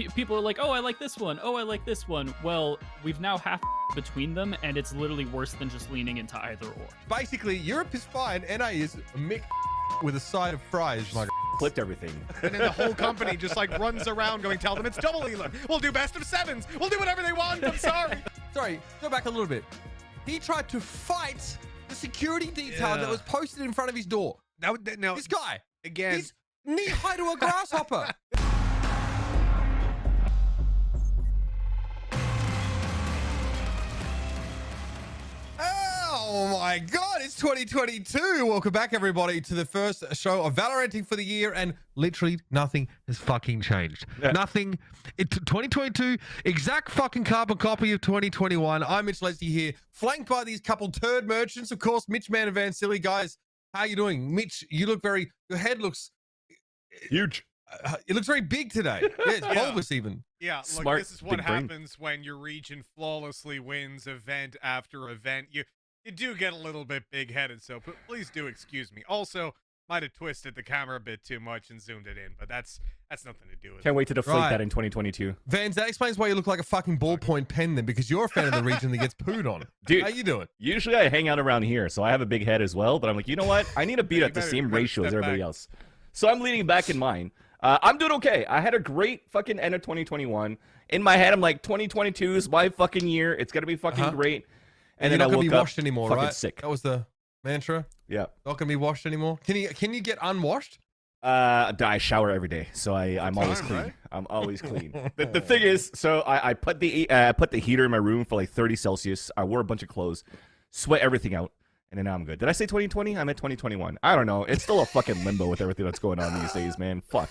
people are like, oh, I like this one. Oh, I like this one. Well, we've now half between them, and it's literally worse than just leaning into either or. Basically, Europe is fine. NA is a mix with a side of fries. My flipped everything. And then the whole company just like runs around going, tell them it's double Lear. We'll do best of sevens. We'll do whatever they want. I'm sorry. Sorry, go back a little bit. He tried to fight the security detail that was posted in front of his door. Now, This guy, again, he's knee-high to a grasshopper. Oh my God, it's 2022. Welcome back, everybody, to the first show of Valoranting for the year, and literally nothing has fucking changed. Yeah. Nothing. 2022, exact fucking carbon copy of 2021. I'm Mitch Leslie here, flanked by these couple turd merchants, of course, Mitchman and Vansilli. Guys, how you doing? Mitch, you look very, your head looks Huge. It looks very big today. Yeah, it's bulbous even. Yeah, look, Smart, this is what big brain. happens when your region flawlessly wins event after event. You do get a little bit big-headed, so please do excuse me. Also, might have twisted the camera a bit too much and zoomed it in, but that's nothing to do with Can't it. wait to deflate that in 2022. Vans, that explains why you look like a fucking ballpoint pen then, because you're a fan of the region that gets pooed on. Dude, How you doing? usually I hang out around here, so I have a big head as well, but I'm like, you know what? I need to beat You at the better- same you better ratio as step everybody back. else. So I'm leaning back in mine. I'm doing okay. I had a great fucking end of 2021. In my head, I'm like, 2022 is my fucking year. It's going to be fucking great. And you're then not I gonna woke be up washed anymore, fucking right? sick. That was the mantra. Yeah. Not gonna be washed anymore. Can you get unwashed? I shower every day, so I'm always time, clean. right? I'm always clean. The thing is, so I put the heater in my room for like 30 Celsius. I wore a bunch of clothes, sweat everything out, and then now I'm good. Did I say 2020? I'm at 2021. I don't know. It's still a fucking limbo with everything that's going on these days, man. Fuck.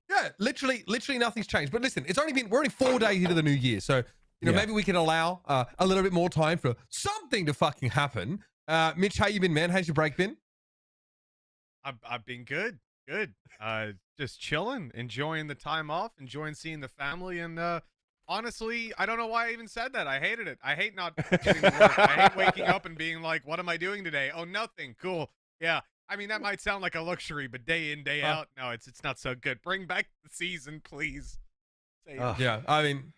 Yeah, literally nothing's changed. But listen, we're only 4 days into the new year, so maybe we can allow a little bit more time for something to fucking happen. Mitch, how you been, man? How's your break been? I've been good. Just chilling, enjoying the time off, enjoying seeing the family, and honestly, I don't know why I even said that. I hated it. I hate not getting to work. I hate waking up and being like, what am I doing today? Oh, nothing. Cool. Yeah. I mean, that might sound like a luxury, but day in, day out, no, it's not so good. Bring back the season, please. Yeah, I mean,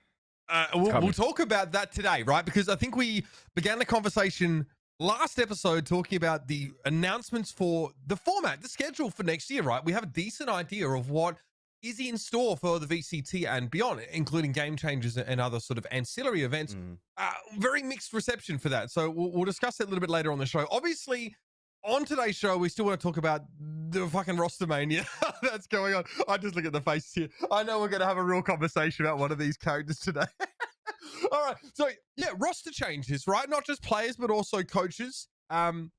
we'll talk about that today, right? Because I think we began the conversation last episode talking about the announcements for the format, the schedule for next year, right? We have a decent idea of what is in store for the VCT and beyond, including game changes and other sort of ancillary events. Very mixed reception for that. So we'll discuss it a little bit later on the show. Obviously, on today's show, we still want to talk about the fucking Roster-mania that's going on. I just look at the faces here. I know we're going to have a real conversation about one of these characters today. All right. So, yeah, roster changes, right? Not just players, but also coaches. So,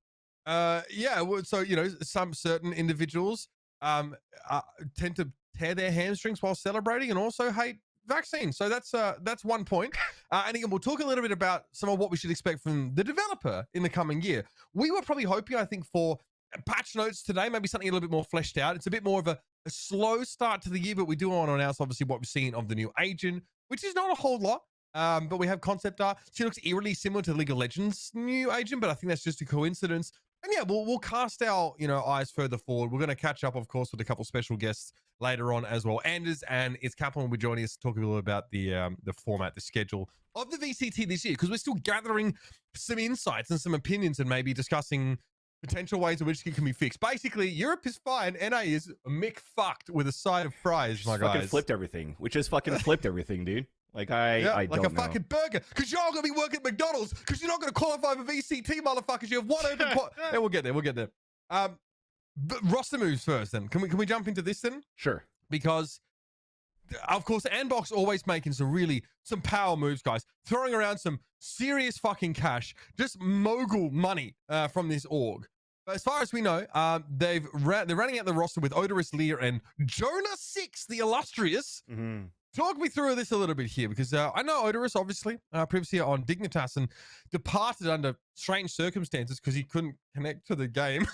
some certain individuals tend to tear their hamstrings while celebrating and also hate vaccines. So that's one point. And again, we'll talk a little bit about some of what we should expect from the developer in the coming year. We were probably hoping, I think, for patch notes today, maybe something a little bit more fleshed out. It's a bit more of a slow start to the year, but we do want to announce, obviously, what we've seen of the new agent, which is not a whole lot. But we have concept art. She looks eerily similar to League of Legends' new agent, but I think that's just a coincidence. And yeah, we'll cast our eyes further forward. We're going to catch up, of course, with a couple special guests later on as well. Anderzz and Kaplan will be joining us to talk a little about the format, the schedule of the VCT this year, because we're still gathering some insights and some opinions and maybe discussing potential ways in which it can be fixed. Basically, Europe is fine. NA is fucked with a side of fries, my guys. Fucking flipped everything, which has fucking flipped everything, dude. Like I like don't a know. fucking burger, because you're all gonna be working at McDonald's because you're not gonna qualify for VCT, motherfuckers. You have one open pot. Yeah, we'll get there. But roster moves first. Then can we jump into this then? Sure. Because of course, Andbox always making some power moves, guys. Throwing around some serious fucking cash, just mogul money from this org. But as far as we know, they're running out the roster with Oderus, Lear, and Jonah 6, the illustrious. Talk me through this a little bit here, because I know Oderus, obviously, previously on Dignitas, and departed under strange circumstances because he couldn't connect to the game.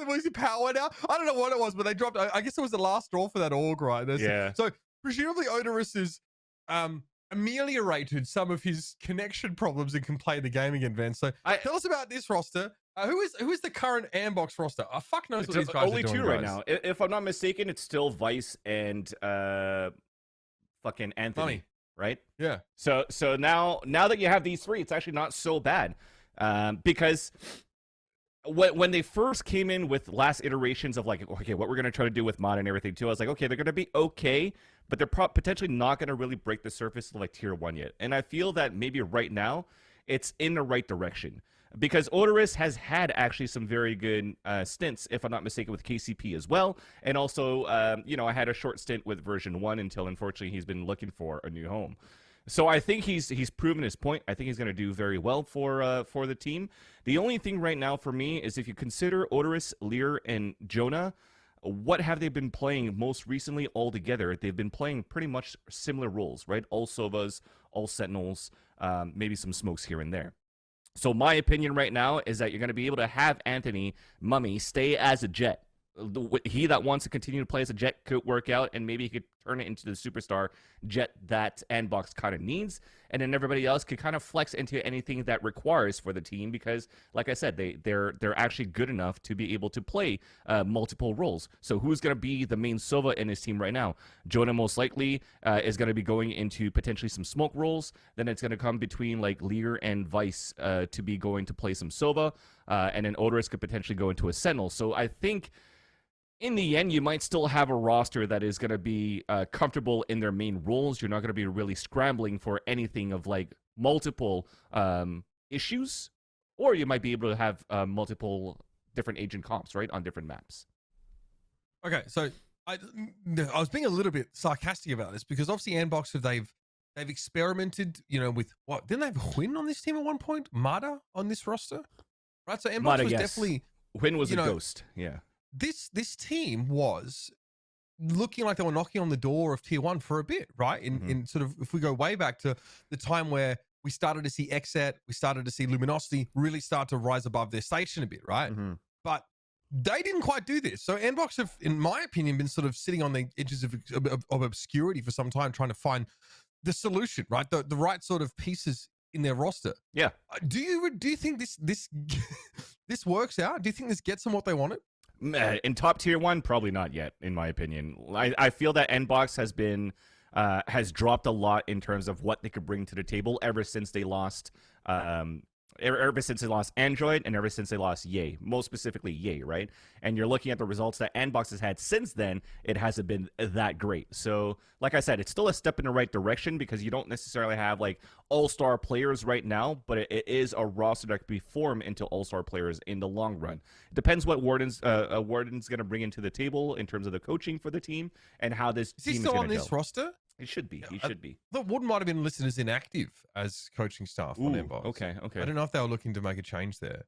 Was he power now? I don't know what it was, but they dropped. I guess it was the last straw for that org, right? Yeah. So presumably Oderus is ameliorated some of his connection problems and can play the game again, Van. So tell us about this roster. Who is the current Andbox roster? Fuck knows what these guys only are doing, two right guys. now. If I'm not mistaken, it's still Vice and fucking Anthony, Funny. right? Yeah. So now that you have these three, it's actually not so bad, because when they first came in with last iterations of like, okay, what we're gonna try to do with mod and everything too, I was like, okay, they're gonna be okay, but they're potentially not gonna really break the surface of like tier 1 yet. And I feel that maybe right now it's in the right direction. Because Oderus has had actually some very good stints, if I'm not mistaken, with KCP as well. And also, I had a short stint with version 1 until, unfortunately, he's been looking for a new home. So I think he's proven his point. I think he's going to do very well for the team. The only thing right now for me is if you consider Oderus, Lear, and Jonah, what have they been playing most recently all together? They've been playing pretty much similar roles, right? All Sovas, all Sentinels, maybe some smokes here and there. So my opinion right now is that you're going to be able to have Anthony Mummy stay as a Jet. He that wants to continue to play as a Jet could work out, and maybe he could turn it into the superstar Jet that Andbox kind of needs, and then everybody else could kind of flex into anything that requires for the team, because, like I said, they're actually good enough to be able to play multiple roles. So who's going to be the main Sova in his team right now? Jonah most likely is going to be going into potentially some smoke roles. Then it's going to come between like Lear and Vice to be going to play some Sova, and then Oderus could potentially go into a Sentinel. So I think in the end, you might still have a roster that is going to be comfortable in their main roles. You're not going to be really scrambling for anything of like multiple issues, or you might be able to have multiple different agent comps, right, on different maps. Okay, so I was being a little bit sarcastic about this because obviously Andbox they've experimented, with what? Didn't they have Huynh on this team at one point? Mada on this roster, right? So Andbox Mada, was yes. definitely Huynh was a ghost, yeah. This team was looking like they were knocking on the door of tier 1 for a bit, right? In sort of, if we go way back to the time where we started to see Xset, we started to see Luminosity really start to rise above their station a bit, right? But they didn't quite do this. So Andbox have, in my opinion, been sort of sitting on the edges of obscurity for some time, trying to find the solution, right? The right sort of pieces in their roster. Yeah. Do you think this this works out? Do you think this gets them what they wanted? In top tier 1, probably not yet, in my opinion. I feel that Andbox has dropped a lot in terms of what they could bring to the table ever since they lost ever since they lost Android and ever since they lost Ye, most specifically Ye, right? And you're looking at the results that Andbox has had since then, it hasn't been that great. So, like I said, it's still a step in the right direction because you don't necessarily have like all-star players right now, but it is a roster that could be formed into all-star players in the long run. It depends what Warden's going to bring into the table in terms of the coaching for the team and how this team is going to still on this roster? It should be. He should be. The Warden might have been listed as inactive as coaching staff on Andbox. Okay. I don't know if they were looking to make a change there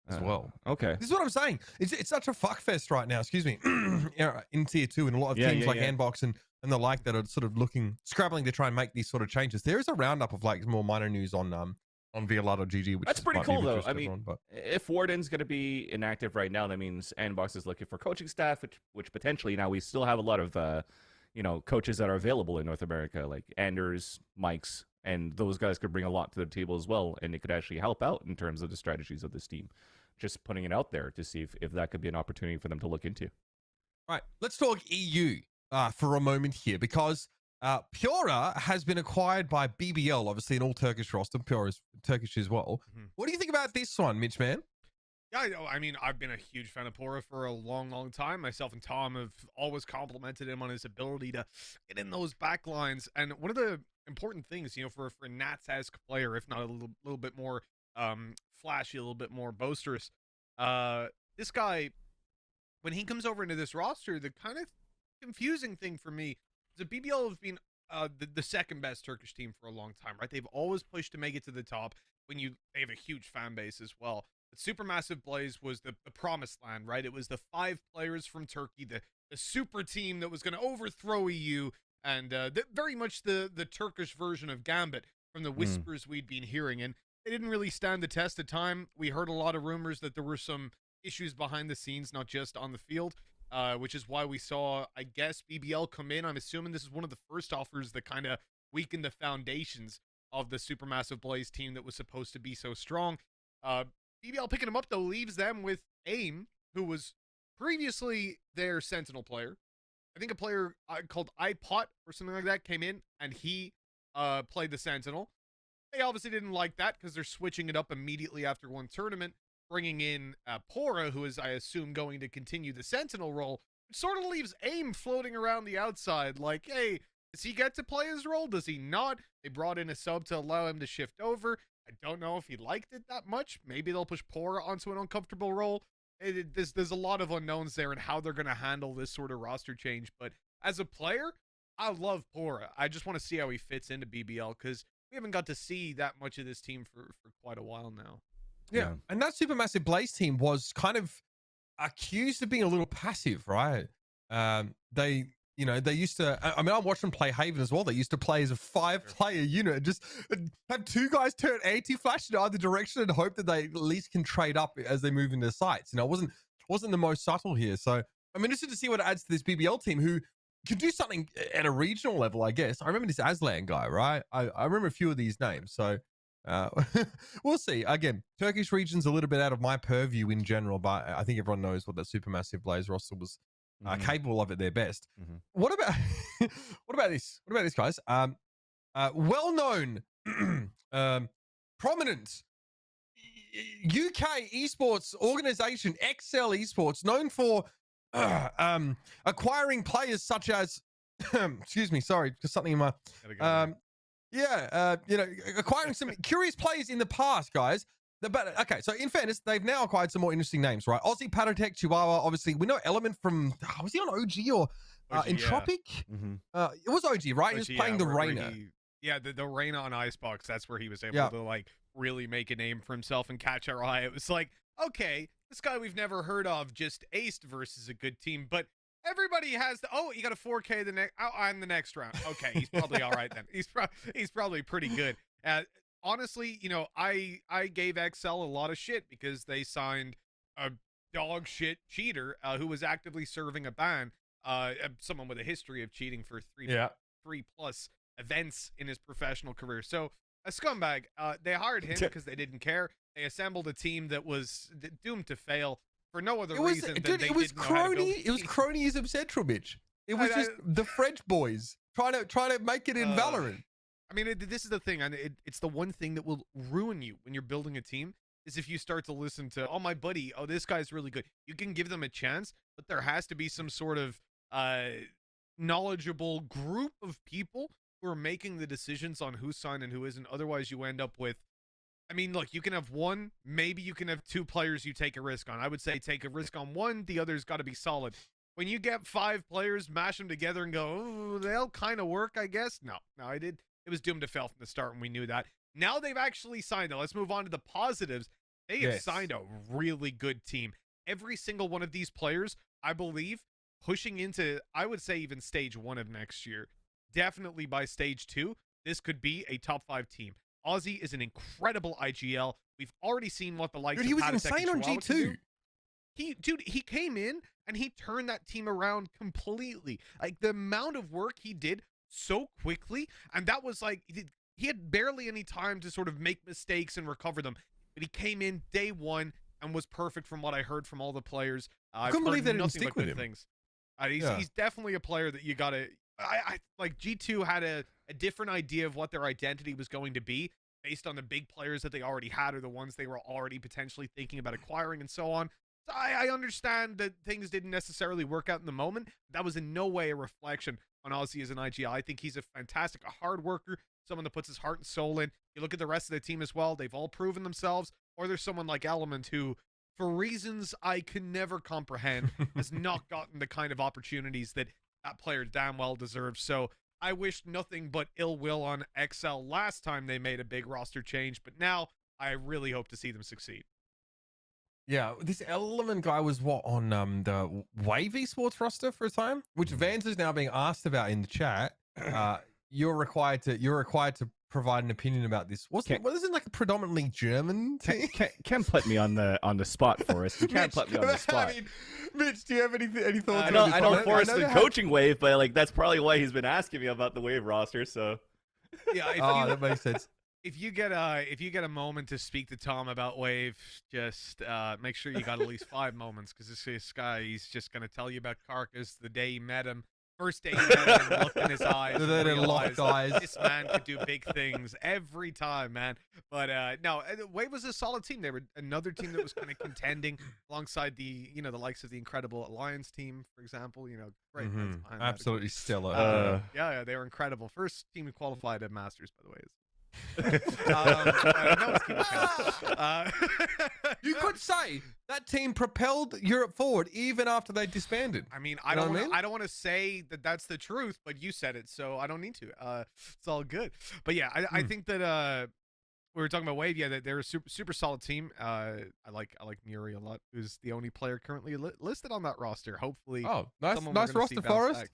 as well. Okay. This is what I'm saying. It's such a fuckfest right now, excuse me, in tier 2 and a lot of teams like Andbox and the like that are sort of scrabbling to try and make these sort of changes. There is a roundup of like more minor news on VLR.gg, which that's pretty cool though. I mean, but if Warden's going to be inactive right now, that means Andbox is looking for coaching staff, which potentially now we still have a lot of coaches that are available in North America, like Anderzz, Mike's, and those guys could bring a lot to the table as well, and it could actually help out in terms of the strategies of this team. Just putting it out there to see if that could be an opportunity for them to look into. All right, let's talk EU for a moment here, because pAura has been acquired by BBL, obviously an all-Turkish roster. pAura is Turkish as well. What do you think about this one, Mitch, man? Yeah, I mean, I've been a huge fan of pAura for a long, long time. Myself and Tom have always complimented him on his ability to get in those back lines. And one of the important things, for a Nats-esque player, if not a little bit more flashy, a little bit more boisterous, this guy, when he comes over into this roster, the kind of confusing thing for me is that BBL have been the second best Turkish team for a long time, right? They've always pushed to make it to the top. They have a huge fan base as well. But Supermassive Blaze was the promised land, right? It was the 5 players from Turkey, the super team that was going to overthrow EU, and very much the Turkish version of Gambit from the whispers we'd been hearing. And they didn't really stand the test of time. We heard a lot of rumors that there were some issues behind the scenes, not just on the field, which is why we saw, I guess, BBL come in. I'm assuming this is one of the first offers that kind of weakened the foundations of the Supermassive Blaze team that was supposed to be so strong. BBL picking him up, though, leaves them with AIM, who was previously their Sentinel player. I think a player called iPot or something like that came in, and he played the Sentinel. They obviously didn't like that because they're switching it up immediately after one tournament, bringing in pAura, who is, I assume, going to continue the Sentinel role. It sort of leaves AIM floating around the outside like, hey, does he get to play his role? Does he not? They brought in a sub to allow him to shift over. I don't know if he liked it that much. Maybe they'll push pAura onto an uncomfortable role. There's a lot of unknowns there and how they're going to handle this sort of roster change. But as a player, I love pAura. I just want to see how he fits into BBL because we haven't got to see that much of this team for quite a while now. Yeah. And that Supermassive Blaze team was kind of accused of being a little passive, right? They used to, I mean, I watched them play Haven as well. They used to play as a 5-player unit, just have 2 guys turn anti-flash in either direction and hope that they at least can trade up as they move into sites. You know, it wasn't the most subtle here. So I'm interested to see what it adds to this BBL team who can do something at a regional level, I guess. I remember this Aslan guy, right? I remember a few of these names. So we'll see. Again, Turkish region's a little bit out of my purview in general, but I think everyone knows what that Supermassive Blaze roster was capable of at their best. What about this? What about this, guys? Well-known, prominent UK esports organization, Excel Esports, known for acquiring players such as, excuse me, sorry, because something in my, acquiring some curious players in the past, guys. But okay, so in fairness, they've now acquired some more interesting names, right? Ozzy PaTiTek, Chiwawa, obviously. We know Element from, was he on OG or Entropic? It was OG, right? He was playing the Reyna. The Reyna on Icebox. That's where he was able to like really make a name for himself and catch our eye. It was like, okay, this guy we've never heard of just aced versus a good team, but everybody has you got a 4K the next on the next round. Okay, he's probably all right then. He's probably pretty good. Honestly, you know, I gave XL a lot of shit because they signed a dog shit cheater who was actively serving a ban, someone with a history of cheating for three plus events in his professional career. So a scumbag. They hired him because they didn't care. They assembled a team that was doomed to fail for no other reason than they didn't know how to build a team. It was cronyism central, Mitch. It was just the French boys trying to make it in Valorant. I mean, this is the thing, and it's the one thing that will ruin you when you're building a team is if you start to listen to, oh, my buddy, oh, this guy's really good. You can give them a chance, but there has to be some sort of knowledgeable group of people who are making the decisions on who's signed and who isn't. Otherwise, you end up with, I mean, look, you can have one, maybe you can have 2 players you take a risk on. I would say take a risk on one, the other's got to be solid. When you get 5 players, mash them together and go, oh, they'll kind of work, I guess. No, it was doomed to fail from the start, and we knew that. Now they've actually signed it. Let's move on to the positives. They have signed a really good team. Every single one of these players, I believe, pushing into, I would say, even stage 1 of next year. Definitely by stage 2, this could be a top 5 team. Ozzy is an incredible IGL. We've already seen what the likes of he was PaTiTek insane on G2. He came in and he turned that team around completely. Like the amount of work he did so quickly, and that was like he had barely any time to sort of make mistakes and recover them, but he came in day 1 and was perfect from what I heard from all the players. I couldn't believe they didn't stick with him. He's definitely a player that you gotta, I like. G2 had a different idea of what their identity was going to be based on the big players that they already had or the ones they were already potentially thinking about acquiring and so on. So I understand that things didn't necessarily work out in the moment. That was in no way a reflection on Ozzy as an IGL. I think he's a hard worker, someone that puts his heart and soul in. You look at the rest of the team as well, they've all proven themselves. Or there's someone like Element who, for reasons I can never comprehend, has not gotten the kind of opportunities that that player damn well deserves. So I wish nothing but ill will on XL last time they made a big roster change, but now I really hope to see them succeed. Yeah, this Element guy was on the Wave Esports roster for a time, which Vans is now being asked about in the chat. You're required to provide an opinion about this. Wasn't it like a predominantly German team? Can put me on the spot for us. You can't put me on the spot. I mean, Mitch, do you have any thoughts? I don't force the coaching Wave, but like that's probably why he's been asking me about the Wave roster. So yeah, that makes sense. if you get a moment to speak to Tom about Wave, just make sure you got at least 5 moments, because this guy, he's just gonna tell you about Carcass the day he met him. First day he met him, looked in his eyes, and realized this man could do big things every time, man. But no, Wave was a solid team. They were another team that was kind of contending alongside the the likes of the incredible Alliance team, for example. Great fans behind that. Absolutely stellar. Yeah, they were incredible. First team who qualified at Masters, by the way. You could say that team propelled Europe forward even after they disbanded. I mean, I don't want to say that that's the truth, but you said it, so I don't need to. It's all good. But yeah, I think that we were talking about Wave. Yeah, they're a super solid team. I like Muri a lot, who's the only player currently listed on that roster. Hopefully, nice roster for us.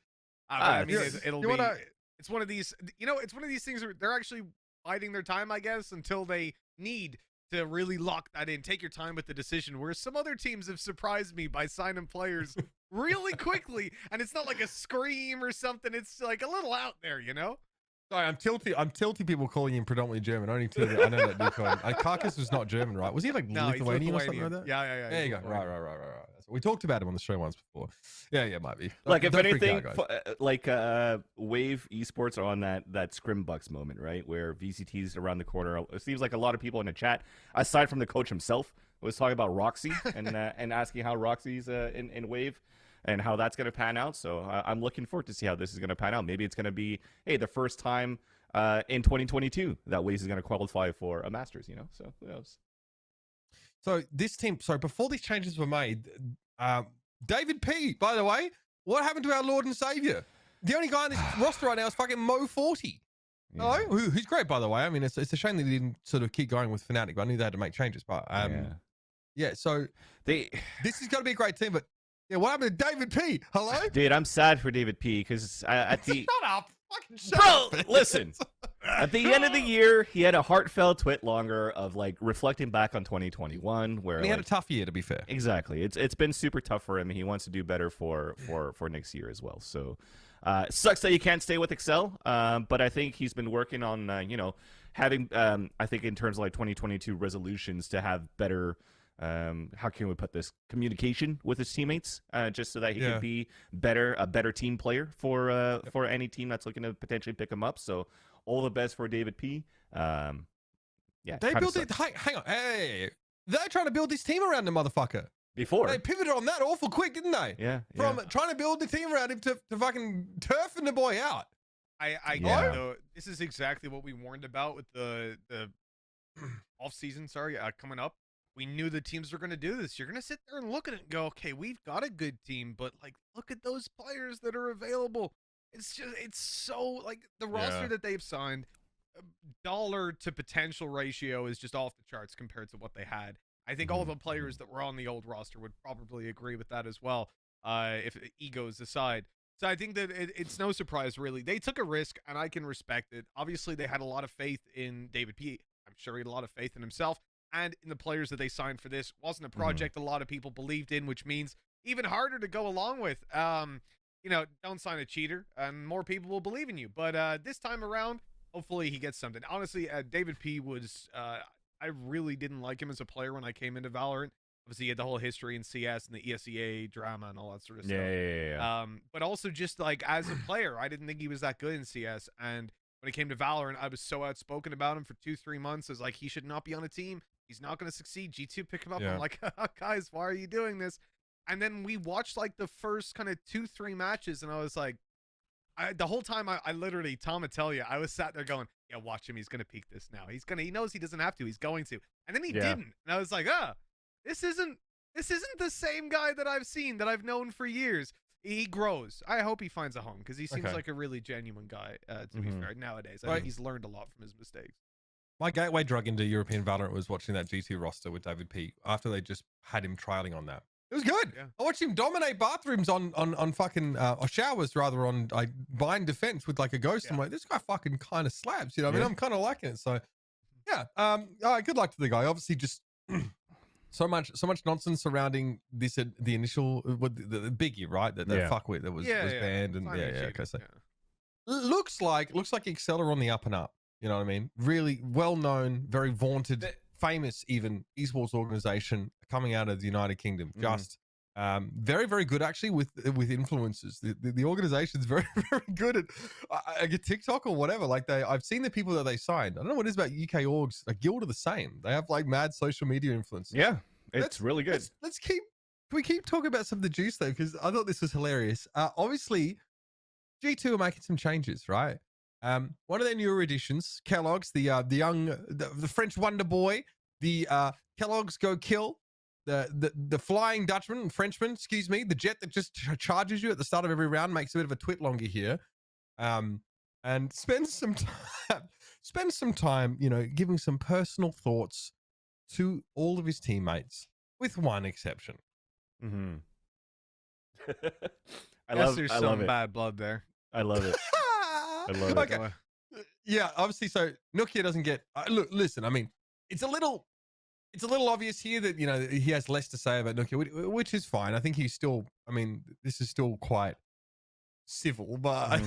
I mean, it's one of these. It's one of these things where they're actually biding their time, I guess, until they need to really lock that in. Take your time with the decision, whereas some other teams have surprised me by signing players really quickly, and it's not like a scream or something. It's like a little out there, Sorry, I'm tilty people calling him predominantly German. Only two. I know that Nico. And Carcass was not German, right? Was he like Lithuanian or something like that? Yeah. There you go. Right. We talked about him on the show once before. Yeah, might be. Like, if anything, Wave Esports are on that Scrimbucks moment, right, where VCT's around the corner. It seems like a lot of people in the chat, aside from the coach himself, was talking about Roxy and asking how Roxy's in Wave and how that's going to pan out. So I'm looking forward to see how this is going to pan out. Maybe it's going to be, the first time in 2022 that Waze is going to qualify for a Masters, So who knows? So this team, before these changes were made, David P, by the way, what happened to our Lord and Savior? The only guy on this roster right now is fucking Mo40. Yeah. Who's great, by the way. I mean, it's a shame that he didn't sort of keep going with Fnatic, but I knew they had to make changes. But so this is going to be a great team, but yeah, what happened to David P? Hello? Dude, I'm sad for David P because at the... Shut up. Fucking shut up. Listen. At the end of the year, he had a heartfelt twit longer of reflecting back on 2021, where and he had a tough year, to be fair. Exactly. It's been super tough for him, and he wants to do better for next year as well. So sucks that you can't stay with Excel, but I think he's been working on having I think in terms of 2022 resolutions to have better. How can we put this, communication with his teammates, just so that he can be a better team player for any team that's looking to potentially pick him up. So all the best for David P. They built it. Hang on, hey, they're trying to build this team around the motherfucker. Before they pivoted on that awful quick, didn't they? Yeah. From trying to build the team around him to fucking turfing the boy out. I get it, though. This is exactly what we warned about with the off season. Coming up. We knew the teams were going to do this. You're going to sit there and look at it and go, okay, we've got a good team, but look at those players that are available. It's so the roster that they've signed, dollar to potential ratio is just off the charts compared to what they had. I think all the players that were on the old roster would probably agree with that as well, if egos aside. So I think that it's no surprise, really. They took a risk, and I can respect it. Obviously, they had a lot of faith in David P. I'm sure he had a lot of faith in himself. And in the players that they signed for this. Wasn't a project a lot of people believed in, which means even harder to go along with. Don't sign a cheater, and more people will believe in you. But this time around, hopefully he gets something. Honestly, David P was, I really didn't like him as a player when I came into Valorant. Obviously, he had the whole history in CS and the ESEA drama and all that sort of stuff. Yeah. But also just as a player, I didn't think he was that good in CS. And when it came to Valorant, I was so outspoken about him for 2-3 months. I was like, he should not be on a team. He's not going to succeed. G2 pick him up. I'm like, guys, why are you doing this? And then we watched the first kind of 2-3 matches, and I was like, the whole time I literally, Tom, I tell you, I was sat there going, yeah, watch him. He's going to peak this now. He knows he doesn't have to. He's going to. And then he didn't. And I was like, this isn't the same guy that I've seen, that I've known for years. He grows. I hope he finds a home, because he seems like a really genuine guy, to be fair, nowadays. I think he's learned a lot from his mistakes. My gateway drug into European Valorant was watching that G2 roster with David P. after they just had him trialing on that. It was good. Yeah. I watched him dominate bathrooms on fucking or showers rather on bind defense with a ghost. I'm like, this guy fucking kind of slaps. I mean, I'm kind of liking it. So yeah. Good luck to the guy. Obviously, just so much nonsense surrounding this the initial the biggie, right? That fuckwit that was banned and okay. So looks like Excel are on the up and up. You know what I mean? Really well-known, very vaunted, famous even esports organization coming out of the United Kingdom. Just very, very good actually with influencers. The organization's very, very good at I get TikTok or whatever. Like I've seen the people that they signed. I don't know what it is about UK orgs. Like Guild are the same. They have like mad social media influencers. Yeah, it's really good. Can we keep talking about some of the juice though? Because I thought this was hilarious. Obviously, G2 are making some changes, right? One of their newer additions, Keloqz, the young, the French wonder boy, the Keloqz go kill, the flying Dutchman, Frenchman, excuse me, the jet that just charges you at the start of every round, makes a bit of a twit longer here, and spends some time, you know, giving some personal thoughts to all of his teammates, with one exception. I love some it. bad blood there. I love it. I love it. Okay. Yeah, obviously. So Nokia doesn't get. Look, listen. I mean, it's a little obvious here that, you know, he has less to say about Nokia, which is fine. I think he's still. I mean, this is still quite civil, but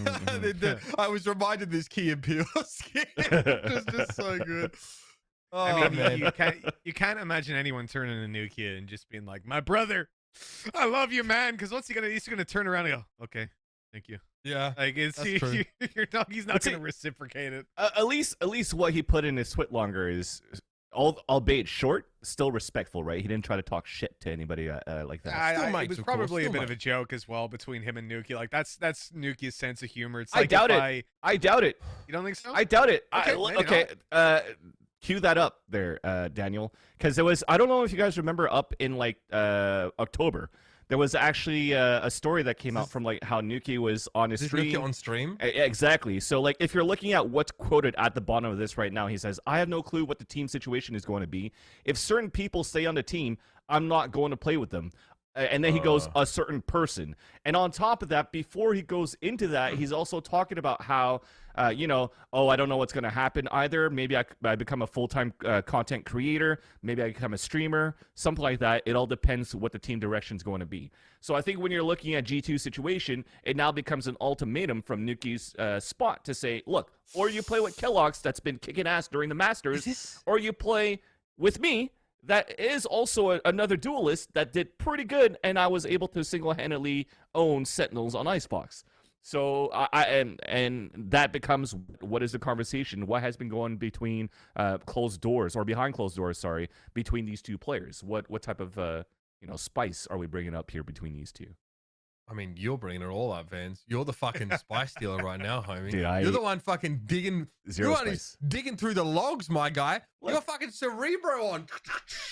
I was reminded of this Key and Peele skit. It's just so good. Oh, I mean, man. you can't imagine anyone turning to Nokia and just being like, "My brother, I love you, man." Because he's gonna turn around and go, "Okay, thank you." Yeah, Like it's true. he's not gonna reciprocate it. At least what he put in his twit longer is, albeit short, still respectful, right? He didn't try to talk shit to anybody like that. It was probably a bit of a joke as well between him and Nuki. Like that's Nuki's sense of humor. It's like I doubt it. You don't think so? I doubt it. Okay, Cue that up there, Daniel, because there was, I don't know if you guys remember, up in like October, there was actually a story that came out from like how Nuki was on his stream. Nuki on stream? Exactly. So like if you're looking at what's quoted at the bottom of this right now, he says, "I have no clue what the team situation is going to be. If certain people stay on the team, I'm not going to play with them." And then he goes, "a certain person." And on top of that, before he goes into that, he's also talking about how, you know, I don't know what's going to happen either. Maybe I become a full-time content creator. Maybe I become a streamer, something like that. It all depends what the team direction is going to be. So I think when you're looking at G2's situation, it now becomes an ultimatum from Nuki's spot to say, look, or you play with Keloqz that's been kicking ass during the Masters, or you play with me, that is also another duelist that did pretty good, and I was able to single-handedly own Sentinels on Icebox. So and that becomes, what is the conversation? What has been going between closed doors, or behind closed doors? Sorry, between these two players. What type of spice are we bringing up here between these two? I mean, you're bringing it all up, Vans. You're the fucking spice dealer right now, homie. Dude, you're the one fucking digging. Zero you're the one spice. who's digging through the logs, my guy. Look. You're fucking Cerebro on.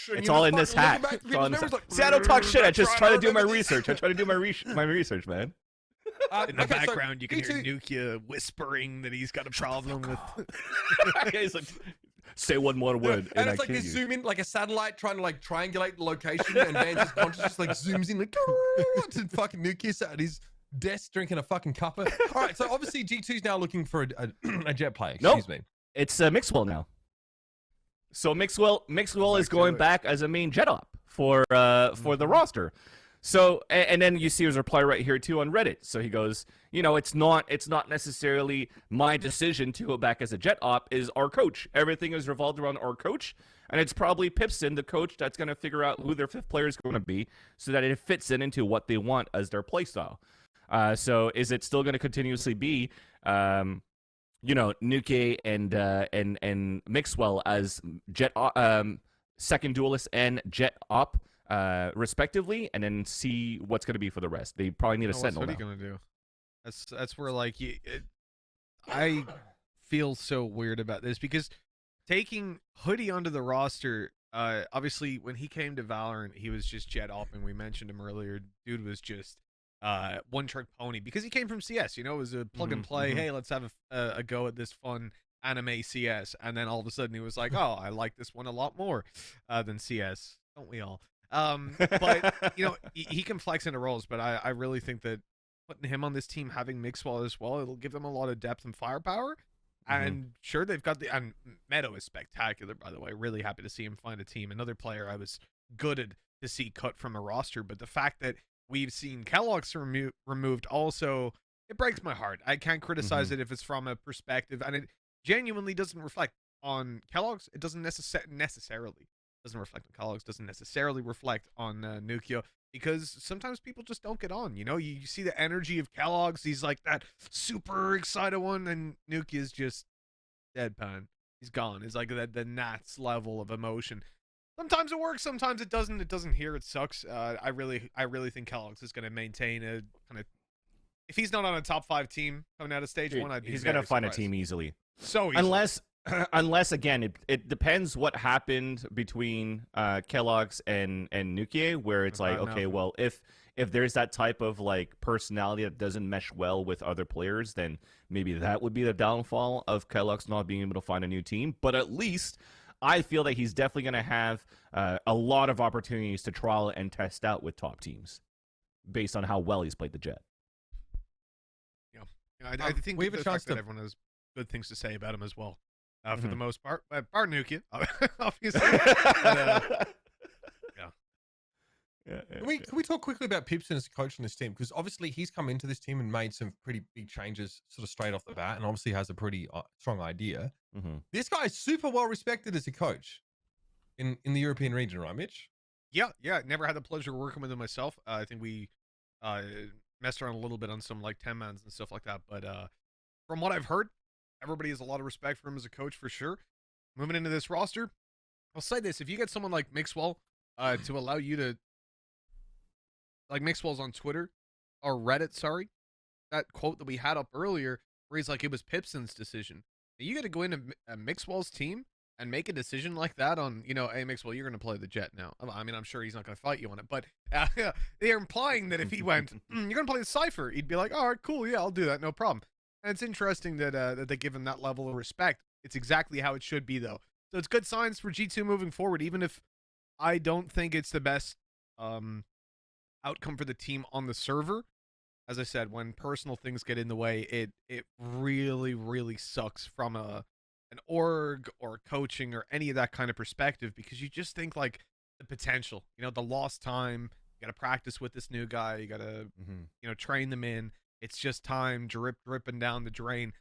It's all in this hat. See, I don't talk shit. I just try to do my research. I try to do my research, man. In the background, you can hear Nukia whispering that he's got a problem with. He's like, say one more word, and and it's I like kill they you. zoom in like a satellite trying to like triangulate the location, and Vans' consciousness like zooms in like to fucking Nukia at his desk drinking a fucking cuppa. All right, so obviously G2's now looking for a jet player. Excuse me. It's Mixwell now. So Mixwell is going back as a main jet op for the roster. So and then you see his reply right here too on Reddit. So he goes, it's not necessarily my decision to go back as a jet op. Is our coach. Everything is revolved around our coach, and it's probably Pipson, the coach, that's going to figure out who their fifth player is going to be, so that it fits into what they want as their play style. So is it still going to continuously be, Nuke and Mixwell as jet second duelist and jet op, respectively, and then see what's going to be for the rest? They probably need a sentinel. What are you going to do? That's where like I feel so weird about this, because taking Hoody onto the roster, obviously when he came to Valorant, he was just jet op, and we mentioned him earlier. Dude was just one-trick pony because he came from CS. It was a plug and play. Hey, let's have a go at this fun anime CS, and then all of a sudden he was like, oh, I like this one a lot more than CS. Don't we all? But he can flex into roles, but I really think that putting him on this team, having Mixwell as well, it'll give them a lot of depth and firepower. And sure, they've got and Meddo is spectacular, by the way. Really happy to see him find a team. Another player I was gutted to see cut from a roster, but the fact that we've seen Keloqz removed also, it breaks my heart. I can't criticize it if it's from a perspective, and genuinely doesn't reflect on Keloqz. It doesn't necessarily doesn't reflect on Keloqz. Doesn't necessarily reflect on Nukio, because sometimes people just don't get on. You know, you see the energy of Keloqz. He's like that super excited one, and Nukia's just deadpan. He's gone. It's like the Nats level of emotion. Sometimes it works, sometimes it doesn't. It doesn't here. It sucks. I really think Keloqz is going to maintain a kind of. If he's not on a top 5 team coming out of stage 1, I'd be he's going to find a surprised. team easily. So easily. Unless again, it depends what happened between Keloqz and Nukie, where it's like, okay, well, if there's that type of like personality that doesn't mesh well with other players, then maybe that would be the downfall of Keloqz not being able to find a new team. But at least I feel that he's definitely going to have a lot of opportunities to trial and test out with top teams based on how well he's played the Jet. Yeah, I think we have a chance that everyone has good things to say about him as well. For the most part, bar Nukia, obviously. Can we talk quickly about Pipson as a coach on this team? Because obviously he's come into this team and made some pretty big changes sort of straight off the bat, and obviously has a pretty strong idea. This guy is super well respected as a coach in the European region, right, Mitch? Yeah. Never had the pleasure of working with him myself. I think we messed around a little bit on some like 10-mans and stuff like that. But from what I've heard, everybody has a lot of respect for him as a coach for sure. Moving into this roster, I'll say this: if you get someone like Mixwell to allow you to, like Mixwell's on Twitter or Reddit, sorry, that quote that we had up earlier where he's like, it was Pipson's decision. You got to go into Mixwell's team and make a decision like that on, you know, hey, Mixwell, you're going to play the Jet now. I mean, I'm sure he's not going to fight you on it, but they're implying that if he went, you're going to play the Cypher, he'd be like, all right, cool, yeah, I'll do that, no problem. And it's interesting that that they give him that level of respect. It's exactly how it should be, though. So it's good signs for G2 moving forward, even if I don't think it's the best outcome for the team on the server. As I said, when personal things get in the way, it really, really sucks from an org or coaching or any of that kind of perspective, because you just think like the potential, you know, the lost time. You got to practice with this new guy. You got to, you know, train them in. It's just time dripping down the drain.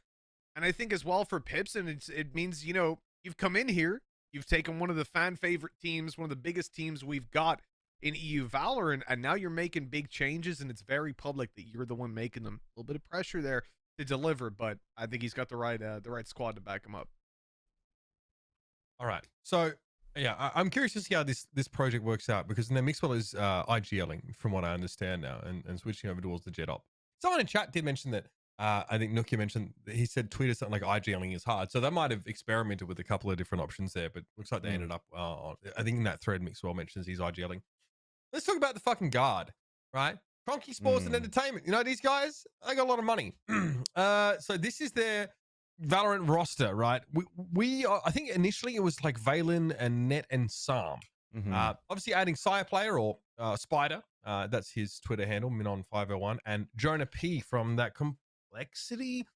And I think as well for Pipson, it means, you know, you've come in here, you've taken one of the fan favorite teams, one of the biggest teams we've got in EU Valorant, and now you're making big changes, and it's very public that you're the one making them. A little bit of pressure there to deliver, but I think he's got the right squad to back him up. All right. So yeah, I'm curious to see how this project works out, because then Mixwell is IGLing from what I understand now, and switching over towards the Jet Op. Someone in chat did mention that, I think Nukia mentioned, he said tweeted something like IGLing is hard. So they might have experimented with a couple of different options there, but looks like they ended up, I think in that thread Mixwell mentions he's IGLing. Let's talk about the fucking guard, right? Cronky Sports and Entertainment. You know, these guys, they got a lot of money. So this is their Valorant roster, right? We I think initially it was like Valen and Net and Sam. Obviously adding Sire Player or Spider, that's his Twitter handle, Minon501, and Jonah P from that Complexity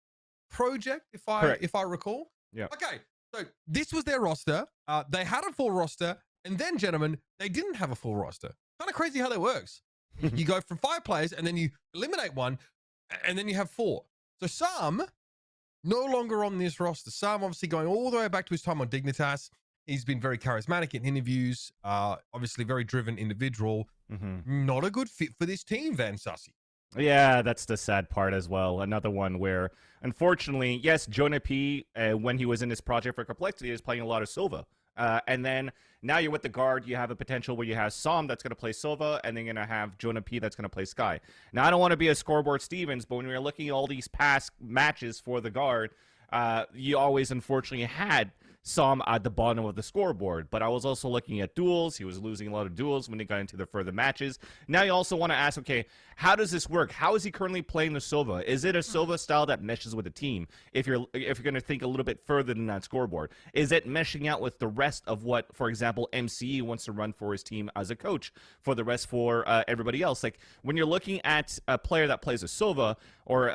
project, if I recall. Yeah. Okay, so this was their roster. They had a full roster, and then, gentlemen, they didn't have a full roster. Kind of crazy how that works. You go from 5 players, and then you eliminate 1, and then you have 4. So Sam, no longer on this roster. Sam obviously going all the way back to his time on Dignitas. He's been very charismatic in interviews, obviously very driven individual. Not a good fit for this team, Van Sussy. Yeah, that's the sad part as well. Another one where, unfortunately, yes, Jonah P, when he was in this project for Complexity, is playing a lot of Silva. And then now you're with the guard, you have a potential where you have Som that's going to play Silva, and then you're going to have Jonah P that's going to play Sky. Now, I don't want to be a scoreboard Stevens, but when you're looking at all these past matches for the guard, you always unfortunately had Som at the bottom of the scoreboard. But I was also looking at duels. He was losing a lot of duels when he got into the further matches. Now you also want to ask, okay, how does this work? How is he currently playing the Silva? Is it a Silva style that meshes with the team? If you're going to think a little bit further than that scoreboard, is it meshing out with the rest of what, for example, MCE wants to run for his team as a coach for the rest for everybody else? Like when you're looking at a player that plays a Silva, or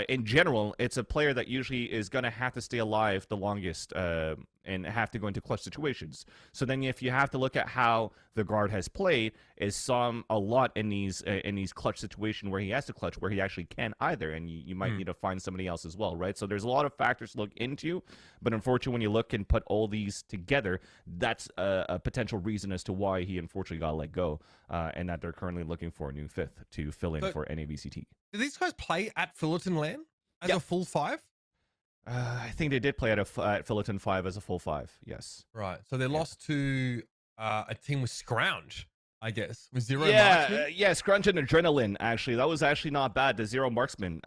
in general, it's a player that usually is going to have to stay alive the longest and have to go into clutch situations. So then if you have to look at how the guard has played, is a lot in these clutch situations where he has to clutch, where he actually can either, and you might need to find somebody else as well, right? So there's a lot of factors to look into, but unfortunately when you look and put all these together, that's a potential reason as to why he unfortunately got let go, and that they're currently looking for a new fifth to fill in for NA VCT. Do these guys play at Fullerton LAN as a full 5? I think they did play at Fullerton 5 as a full 5, yes. Right. So they lost to a team with Scrounge, I guess, with Zero Marksman. Yeah, Scrounge and Adrenaline, actually. That was actually not bad, the Zero Marksman.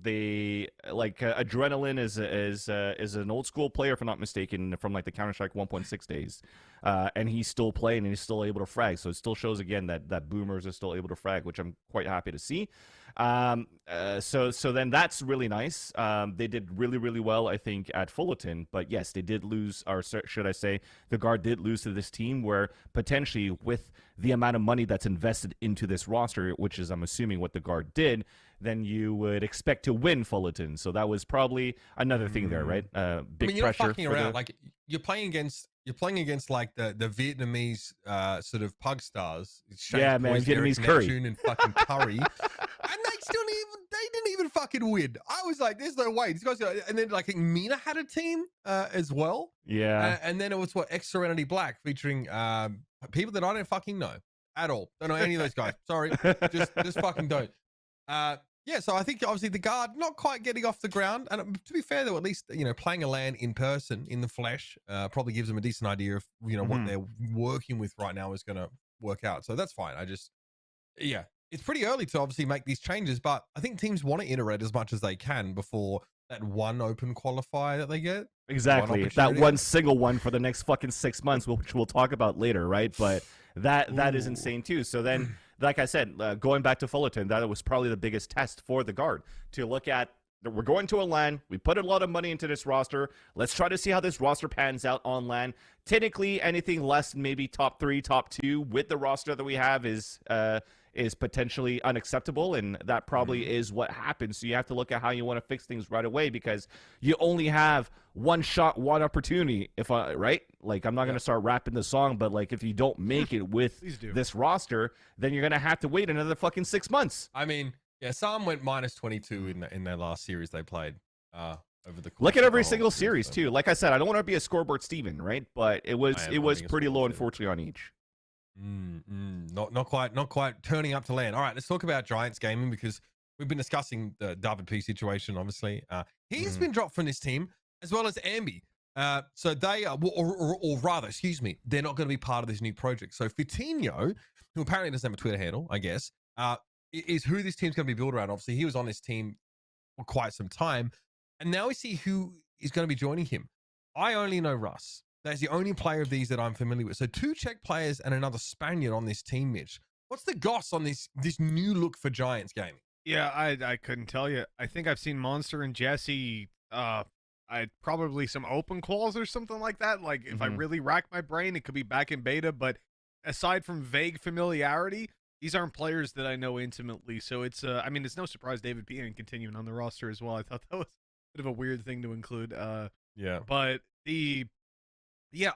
They, Adrenaline is an old school player, if I'm not mistaken, from like the Counter-Strike 1.6 days. And he's still playing and he's still able to frag. So it still shows again that boomers are still able to frag, which I'm quite happy to see. So then that's really nice. They did really, really well, I think, at Fullerton. But yes, they did lose, or should I say, the guard did lose to this team, where potentially with the amount of money that's invested into this roster, which is, I'm assuming, what the guard did, then you would expect to win Fullerton. So that was probably another thing there, right? Big you're pressure. fucking around. Like you're playing against like the Vietnamese sort of pug stars. Yeah, man, Vietnamese curry and fucking curry. And they didn't even fucking win. I was like, there's no way. These guys and then like Mina had a team as well. Yeah. And then it was X Serenity Black featuring people that I don't fucking know at all. Don't know any of those guys. Sorry. just fucking don't. Yeah, so I think obviously the guard not quite getting off the ground, and to be fair though, at least playing a LAN in person, in the flesh, probably gives them a decent idea of what they're working with right now is going to work out. So that's fine. Yeah, it's pretty early to obviously make these changes, but I think teams want to iterate as much as they can before that one open qualifier that they get. Exactly, that one single one for the next fucking 6 months, which we'll talk about later, right? But that is insane too. So then, like I said, going back to Fullerton, that was probably the biggest test for the guard to look at. We're going to a LAN. We put a lot of money into this roster. Let's try to see how this roster pans out on LAN. Technically, anything less than maybe top 3, top 2 with the roster that we have is potentially unacceptable, and that probably is what happens. So you have to look at how you want to fix things right away, because you only have one shot, one opportunity. Right? Like, I'm not going to start rapping the song, but like, if you don't make it with this roster, then you're going to have to wait another fucking 6 months. I mean, yeah, some went -22 in their last series they played over the course. Look at every single series too. Like I said, I don't want to be a scoreboard Steven, right? But it was pretty low, unfortunately, on each. Not quite turning up to LAN. All right, let's talk about Giants Gaming, because we've been discussing the Davidp situation. Obviously, he's been dropped from this team, as well as Ambi. So they are, or rather, excuse me, they're not going to be part of this new project. So Fitinho, who apparently doesn't have a Twitter handle, I guess, is who this team's going to be built around. Obviously, he was on this team for quite some time, and now we see who is going to be joining him. I only know Russ. That's the only player of these that I'm familiar with. So 2 Czech players and another Spaniard on this team, Mitch. What's the goss on this new look for Giants Gaming? Yeah, I couldn't tell you. I think I've seen Monster and Jesse, probably some open quals or something like that. Like, if I really rack my brain, it could be back in beta. But aside from vague familiarity, these aren't players that I know intimately. So it's, I mean, it's no surprise Davidp and continuing on the roster as well. I thought that was a bit of a weird thing to include. Yeah. But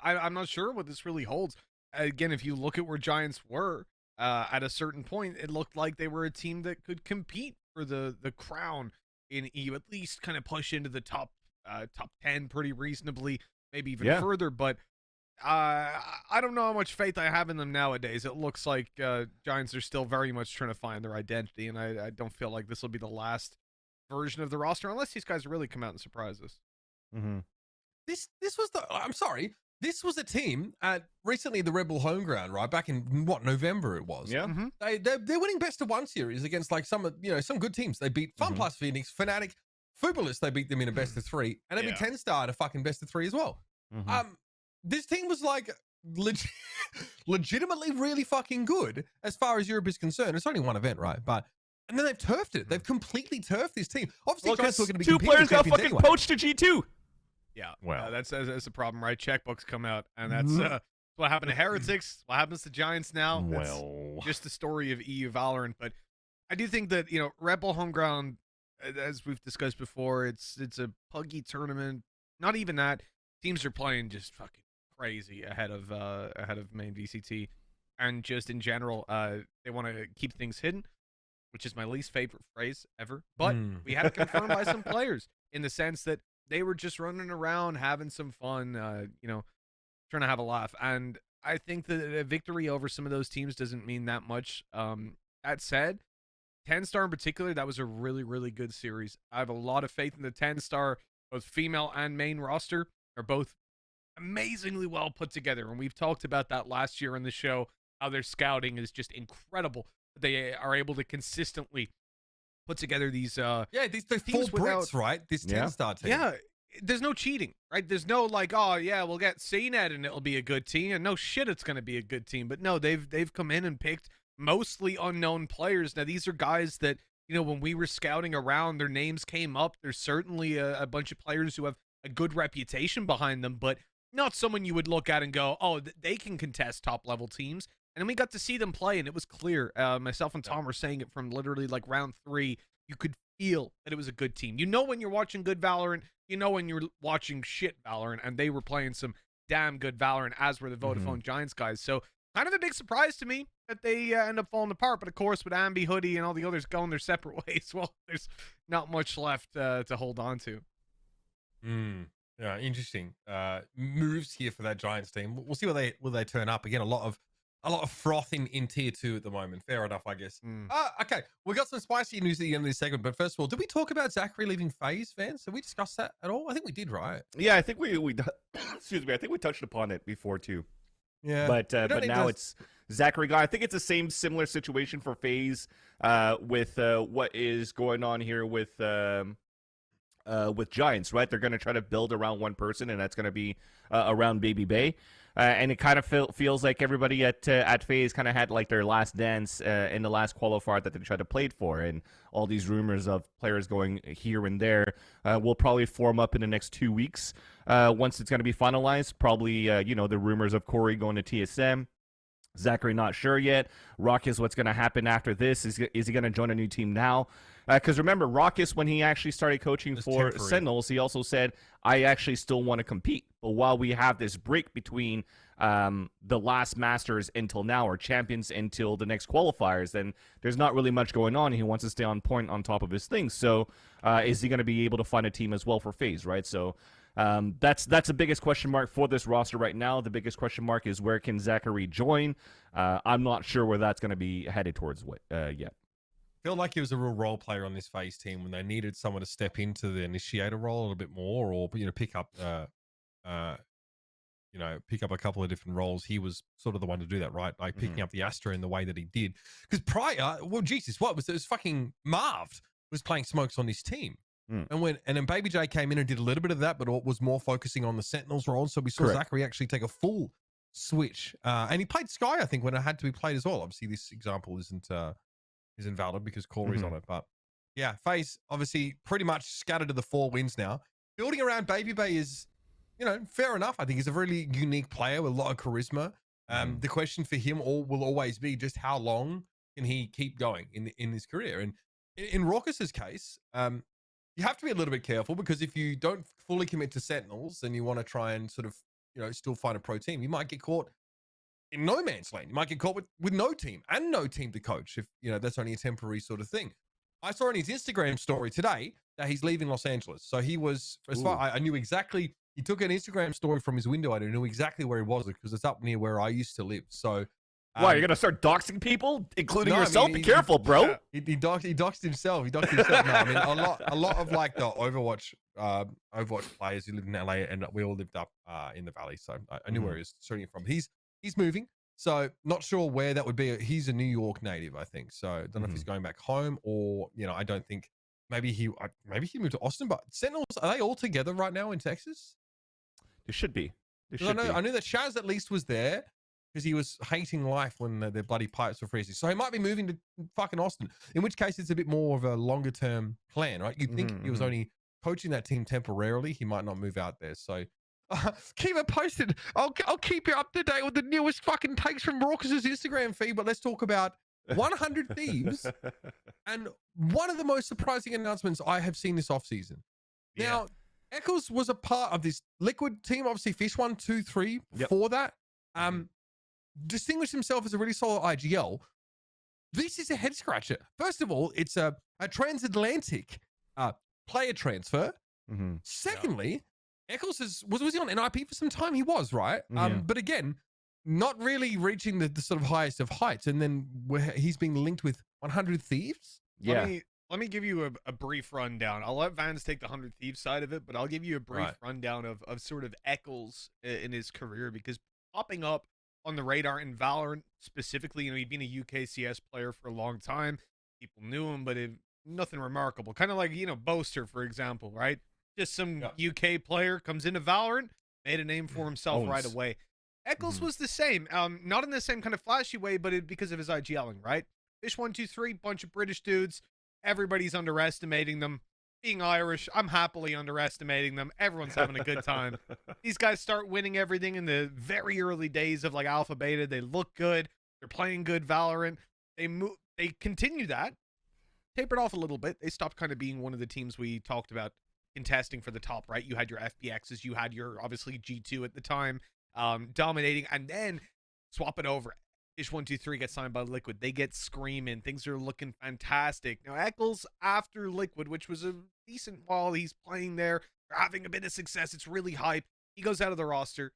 I'm not sure what this really holds. Again, if you look at where Giants were at a certain point, it looked like they were a team that could compete for the crown in EU, at least kind of push into the top 10 pretty reasonably, maybe even further. But I don't know how much faith I have in them nowadays. It looks like Giants are still very much trying to find their identity, and I don't feel like this will be the last version of the roster unless these guys really come out and surprise us. This was I'm sorry. This was a team at recently the Rebel home ground, right? Back in November it was. Yeah. They're winning best of 1 series against like some good teams. They beat Fun Plus Phoenix, Fnatic, Fubalist. They beat them in a best of 3, and they beat 10 Star in a fucking best of 3 as well. This team was like legitimately really fucking good as far as Europe is concerned. It's only one event, right? And then they've turfed it. They've completely turfed this team. Obviously, because 2 players got fucking poached to G2. Yeah, well, that's the problem, right? Checkbooks come out, and that's what happened to Heretics. What happens to Giants now? That's just the story of EU Valorant. But I do think that Rebel Homeground as we've discussed before, it's a puggy tournament. Not even that. Teams are playing just fucking crazy ahead of main VCT, and just in general, they want to keep things hidden, which is my least favorite phrase ever. But we had it confirmed by some players in the sense that they were just running around having some fun, trying to have a laugh. And I think that a victory over some of those teams doesn't mean that much. That said, 10-star in particular, that was a really, really good series. I have a lot of faith in the 10-star, both female and main roster are both amazingly well put together. And we've talked about that last year on the show, how their scouting is just incredible. They are able to consistently put together these these full Brits, right? This 10-star team. Yeah, there's no cheating, right? There's no like, oh yeah, we'll get CNET and it'll be a good team, and no shit, it's going to be a good team. But no, they've come in and picked mostly unknown players. Now these are guys that, when we were scouting around, their names came up. There's certainly a bunch of players who have a good reputation behind them, but not someone you would look at and go, oh, they can contest top level teams. And then we got to see them play, and it was clear. Myself and Tom were saying it from literally like round 3. You could feel that it was a good team. When you're watching good Valorant, when you're watching shit Valorant, and they were playing some damn good Valorant, as were the Vodafone Giants guys. So kind of a big surprise to me that they end up falling apart. But of course, with Ambi, Hoody, and all the others going their separate ways, well, there's not much left to hold on to. Yeah, interesting moves here for that Giants team. We'll see where they turn up. Again, a lot of froth in tier 2 at the moment. Fair enough, I guess. Okay, we got some spicy news at the end of this segment. But first of all, did we talk about Zacharee leaving FaZe, fans? Have we discussed that at all? I think we did, right? Yeah, I think we excuse me. I think we touched upon it before too. Yeah, but now it's Zacharee gone. I think it's the same similar situation for FaZe with what is going on here with Giants, right? They're going to try to build around one person, and that's going to be around Baby Bay. And it kind of feels like everybody at FaZe kind of had like their last dance in the last qualifier that they tried to play for, and all these rumors of players going here and there will probably form up in the next 2 weeks once it's going to be finalized. Probably, the rumors of Corey going to TSM. Zacharee not sure yet. Raucus, what's going to happen after this? Is he going to join a new team now? Because remember, Raucus, when he actually started coaching for Sentinels, he also said, I actually still want to compete. But while we have this break between the last Masters until now, or Champions until the next qualifiers, then there's not really much going on. He wants to stay on point on top of his things. So is he going to be able to find a team as well for FaZe, right? So that's the biggest question mark for this roster right now. The biggest question mark is where can Zacharee join? I'm not sure where that's going to be headed towards yet. I feel like he was a real role player on this FaZe team when they needed someone to step into the initiator role a little bit more, or pick up pick up a couple of different roles. He was sort of the one to do that, right? Like picking up the Astra in the way that he did. Because prior, well, Jesus, what was it? It was fucking Marv was playing smokes on this team. And then Baby J came in and did a little bit of that, but was more focusing on the Sentinels role. So we saw Zacharee actually take a full switch, and he played Sky, I think, when it had to be played as well. Obviously, this example isn't valid because Corey's on it, but yeah, FaZe obviously pretty much scattered to the 4 wins now. Building around Baby Bay is, fair enough. I think he's a really unique player with a lot of charisma. The question for him will always be just how long can he keep going in his career? And in Raucus's case, you have to be a little bit careful, because if you don't fully commit to Sentinels and you want to try and sort of, still find a pro team, you might get caught in no man's land. You might get caught with no team and no team to coach if, that's only a temporary sort of thing. I saw in his Instagram story today that he's leaving Los Angeles. So he was, as far I knew exactly, he took an Instagram story from his window. I knew exactly where he was because it's up near where I used to live. So why, you're gonna start doxing people, including yourself? Be careful, bro. He doxed himself. He doxed himself. No, I mean a lot of like the Overwatch players who live in LA, and we all lived up in the Valley, so I knew where he was starting from. He's moving, so not sure where that would be. He's a New York native, I think. So I don't know if he's going back home, or I don't think maybe he moved to Austin. But Sentinels, are they all together right now in Texas? They should be. I knew that Shaz at least was there, because he was hating life when their bloody pipes were freezing. So he might be moving to fucking Austin, in which case it's a bit more of a longer term plan, right? You'd think he was only coaching that team temporarily. He might not move out there. So keep it posted. I'll keep you up to date with the newest fucking takes from Raucus's Instagram feed. But let's talk about 100 Thieves, and one of the most surprising announcements I have seen this offseason. Now, Keloqz was a part of this Liquid team, obviously Fish 1, 2, 3 before that. Distinguished himself as a really solid IGL. This is a head scratcher. First of all, it's a transatlantic player transfer. Secondly, Keloqz was he on NIP for some time? He was, right? But again, not really reaching the sort of highest of heights. And then he's being linked with 100 Thieves. Let me give you a brief rundown. I'll let Vans take the 100 Thieves side of it, but I'll give you a brief rundown of sort of Keloqz in his career, because popping up on the radar in Valorant specifically, he'd been a UK CS player for a long time. People knew him, but nothing remarkable. Kind of like, Boaster, for example, right? Just some UK player comes into Valorant, made a name for himself right away. Keloqz was the same. Not in the same kind of flashy way, but because of his IGLing, right? Fish 1, 2, 3, bunch of British dudes. Everybody's underestimating them. Being Irish, I'm happily underestimating them. Everyone's having a good time. These guys start winning everything in the very early days of like Alpha Beta. They look good. They're playing good Valorant. They continue that. Tapered off a little bit. They stopped kind of being one of the teams we talked about contesting for the top, right? You had your FPXs. You had your, obviously, G2 at the time, dominating. And then swap it over. Fish 1, 2, 3 gets signed by Liquid. They get screaming. Things are looking fantastic. Now, Keloqz, after Liquid, which was a decent while he's playing there, having a bit of success, it's really hype. He goes out of the roster.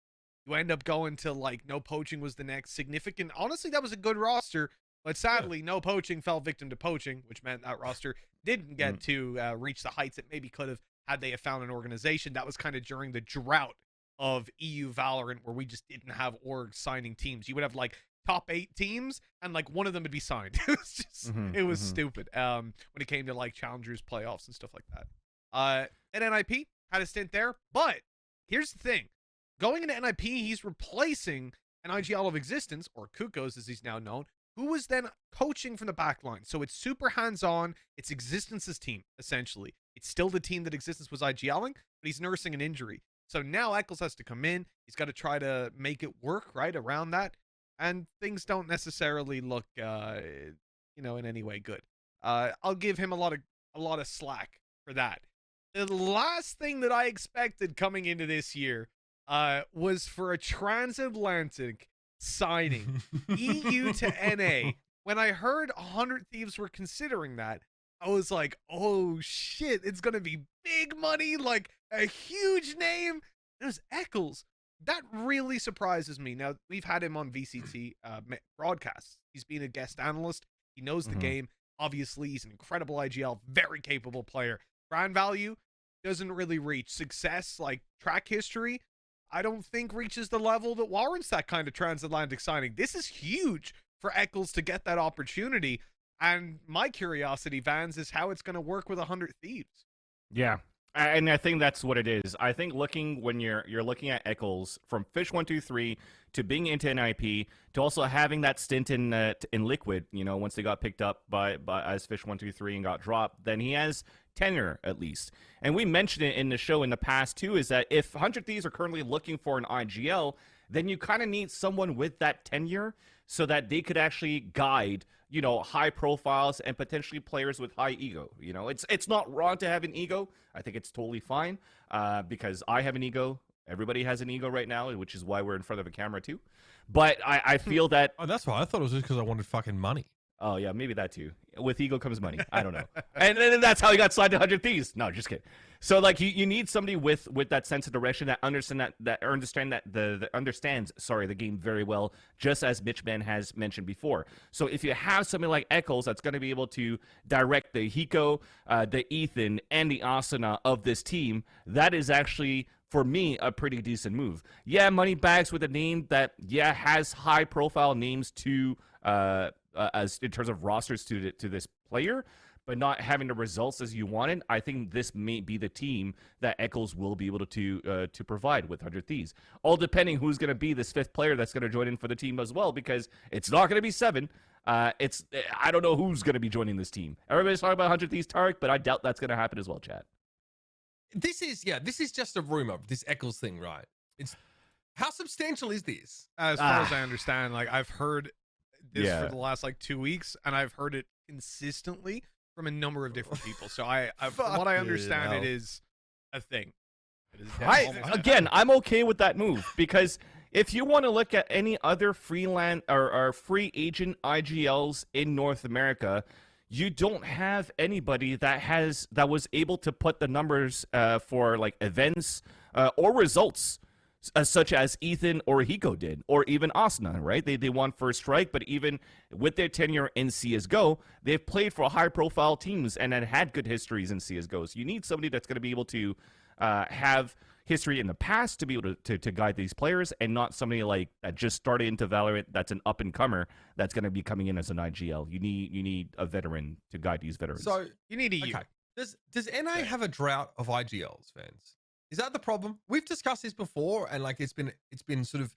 You end up going to, like, No Poaching was the next significant. Honestly, that was a good roster, but sadly, No Poaching fell victim to poaching, which meant that roster didn't get to reach the heights it maybe could have had they have found an organization. That was kind of during the drought of EU Valorant, where we just didn't have orgs signing teams. You would have, like, top 8 teams, and like one of them would be signed. It was just, it was stupid. When it came to like challengers, playoffs, and stuff like that. At NIP, had a stint there, but here's the thing: going into NIP, he's replacing an IGL of existence, or Keloqz as he's now known, who was then coaching from the back line. So it's super hands-on. It's Existence's team essentially. It's still the team that Existence was IGLing, but he's nursing an injury. So now Keloqz has to come in. He's got to try to make it work right around that. And things don't necessarily look, in any way good. I'll give him a lot of slack for that. The last thing that I expected coming into this year was for a transatlantic signing, EU to NA. When I heard 100 Thieves were considering that, I was like, oh shit, it's gonna be big money, like a huge name. It was Keloqz. That really surprises me. Now, we've had him on VCT broadcasts. He's been a guest analyst. He knows the game. Obviously, he's an incredible IGL, very capable player. Brand value doesn't really reach. Success, like track history, I don't think reaches the level that warrants that kind of transatlantic signing. This is huge for Keloqz to get that opportunity. And my curiosity, Vans, is how it's going to work with 100 Thieves. Yeah. And I think that's what it is. I think when you're looking at Keloqz from Fish 1, 2, 3 to being into NIP to also having that stint in Liquid, once they got picked up by as Fish 1, 2, 3 and got dropped, then he has tenure at least. And we mentioned it in the show in the past too, is that if 100 Thieves are currently looking for an IGL, then you kind of need someone with that tenure so that they could actually guide high profiles and potentially players with high ego. It's not wrong to have an ego. I think it's totally fine because I have an ego. Everybody has an ego right now, which is why we're in front of a camera too. But I feel that... Oh, that's why. I thought it was just because I wanted fucking money. Oh, yeah, maybe that too. With ego comes money. I don't know. and that's how he got signed to 100 Thieves. No, just kidding. So, like, you need somebody with that sense of direction that understands the game very well, just as Mitchman has mentioned before. So, if you have somebody like Keloqz that's going to be able to direct the Hiko, the Ethan, and the Asuna of this team, that is actually, for me, a pretty decent move. Yeah, money bags with a name that has high profile names to as in terms of rosters to this player, but not having the results as you wanted. I think this may be the team that Keloqz will be able to provide with 100 Thieves. All depending who's going to be this 5th player that's going to join in for the team as well, because it's not going to be 7. I don't know who's going to be joining this team. Everybody's talking about 100 Thieves Tarek, but I doubt that's going to happen as well, Chad. This is just a rumor, this Keloqz thing, right? How substantial is this? As far as I understand, like I've heard this for the last like 2 weeks, and I've heard it consistently from a number of different people. So from what I understand, it is a thing. It is again, I'm okay with that move, because if you want to look at any other freelance or free agent IGLs in North America, you don't have anybody that was able to put the numbers for like events or results such as Ethan or Hiko did, or even Asuna, right? They won first strike, but even with their tenure in CSGO, they've played for high-profile teams and had good histories in CSGO. So you need somebody that's going to be able to have history in the past to be able to guide these players, and not somebody like that just started into Valorant that's an up-and-comer that's going to be coming in as an IGL. You need a veteran to guide these veterans. So you need a okay. Does NA have a drought of IGLs, fans? Is that the problem? We've discussed this before, and like it's been sort of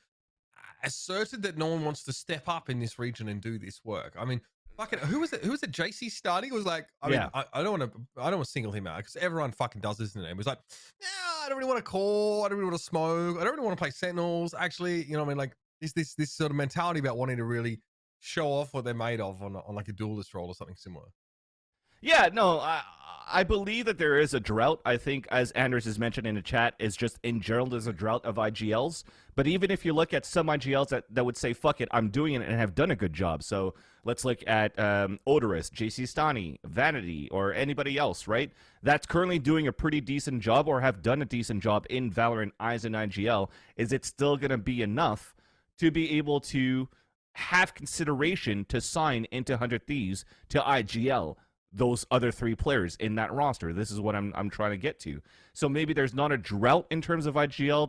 asserted that no one wants to step up in this region and do this work. I mean, fucking who was it? JC starting? It was like, I mean, I don't want to single him out because everyone fucking does this in the name. It was like, yeah, I don't really want to call, I don't really want to smoke, I don't really want to play Sentinels. Actually, you know what I mean? Like this sort of mentality about wanting to really show off what they're made of on like a duelist role or something similar. Yeah, no, I believe that there is a drought. I think, as Anderzz has mentioned in the chat, is just in general there's a drought of IGLs. But even if you look at some IGLs that would say, fuck it, I'm doing it and have done a good job. So let's look at Oderus, JC Stani, Vanity, or anybody else, right? That's currently doing a pretty decent job or have done a decent job in Valorant as an IGL. Is it still going to be enough to be able to have consideration to sign into 100 Thieves to IGL those other three players in that roster? This is what I'm trying to get to. So maybe there's not a drought in terms of IGL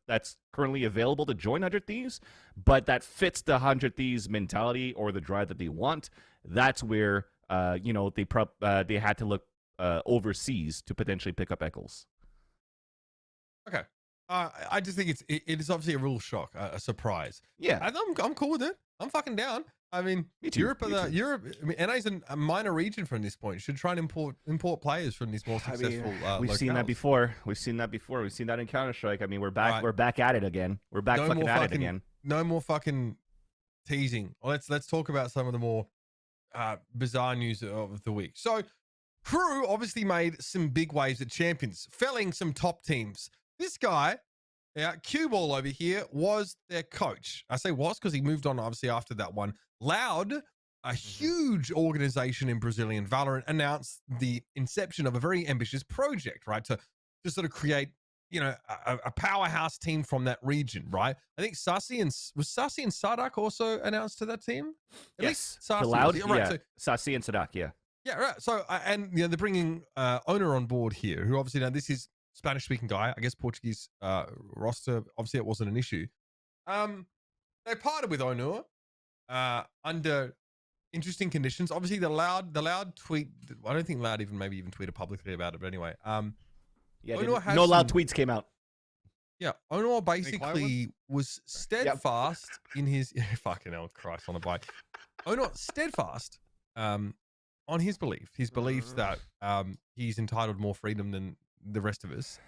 that's currently available to join 100 Thieves, but that fits the 100 Thieves mentality or the drive that they want. That's where they had to look overseas to potentially pick up Eccles. Okay. I just think it is obviously a real shock, a surprise. Yeah, I'm cool with it. I'm fucking down. I mean, Europe. I mean, NA's a minor region from this point. Should try and import players from these more successful. We've seen that before. We've seen that in Counter-Strike. I mean, we're back. Right. We're back at it again. We're back fucking at it again. No more fucking teasing. Let's talk about some of the more bizarre news of the week. So, Crew obviously made some big waves at Champions, felling some top teams. This guy, Cue Ball over here, was their coach. I say was because he moved on obviously after that one. Loud, a huge organization in Brazilian Valorant, announced the inception of a very ambitious project, right? To sort of create, a powerhouse team from that region, right? I think Sassy and Sadak also announced to that team. Yes, the Loud, right, yeah. So, Sassy and Sadak, yeah. Yeah, right. So, and they're bringing Onur on board here, who obviously, now this is Spanish-speaking guy. I guess Portuguese roster, obviously it wasn't an issue. They partnered with Onur under interesting conditions. Obviously, the Loud tweet. I don't think Loud even tweeted publicly about it, but anyway. No Loud tweets came out. Yeah, Onur basically was steadfast in his fucking hell, Christ on the bike. Onur steadfast on his belief. His beliefs that he's entitled more freedom than the rest of us.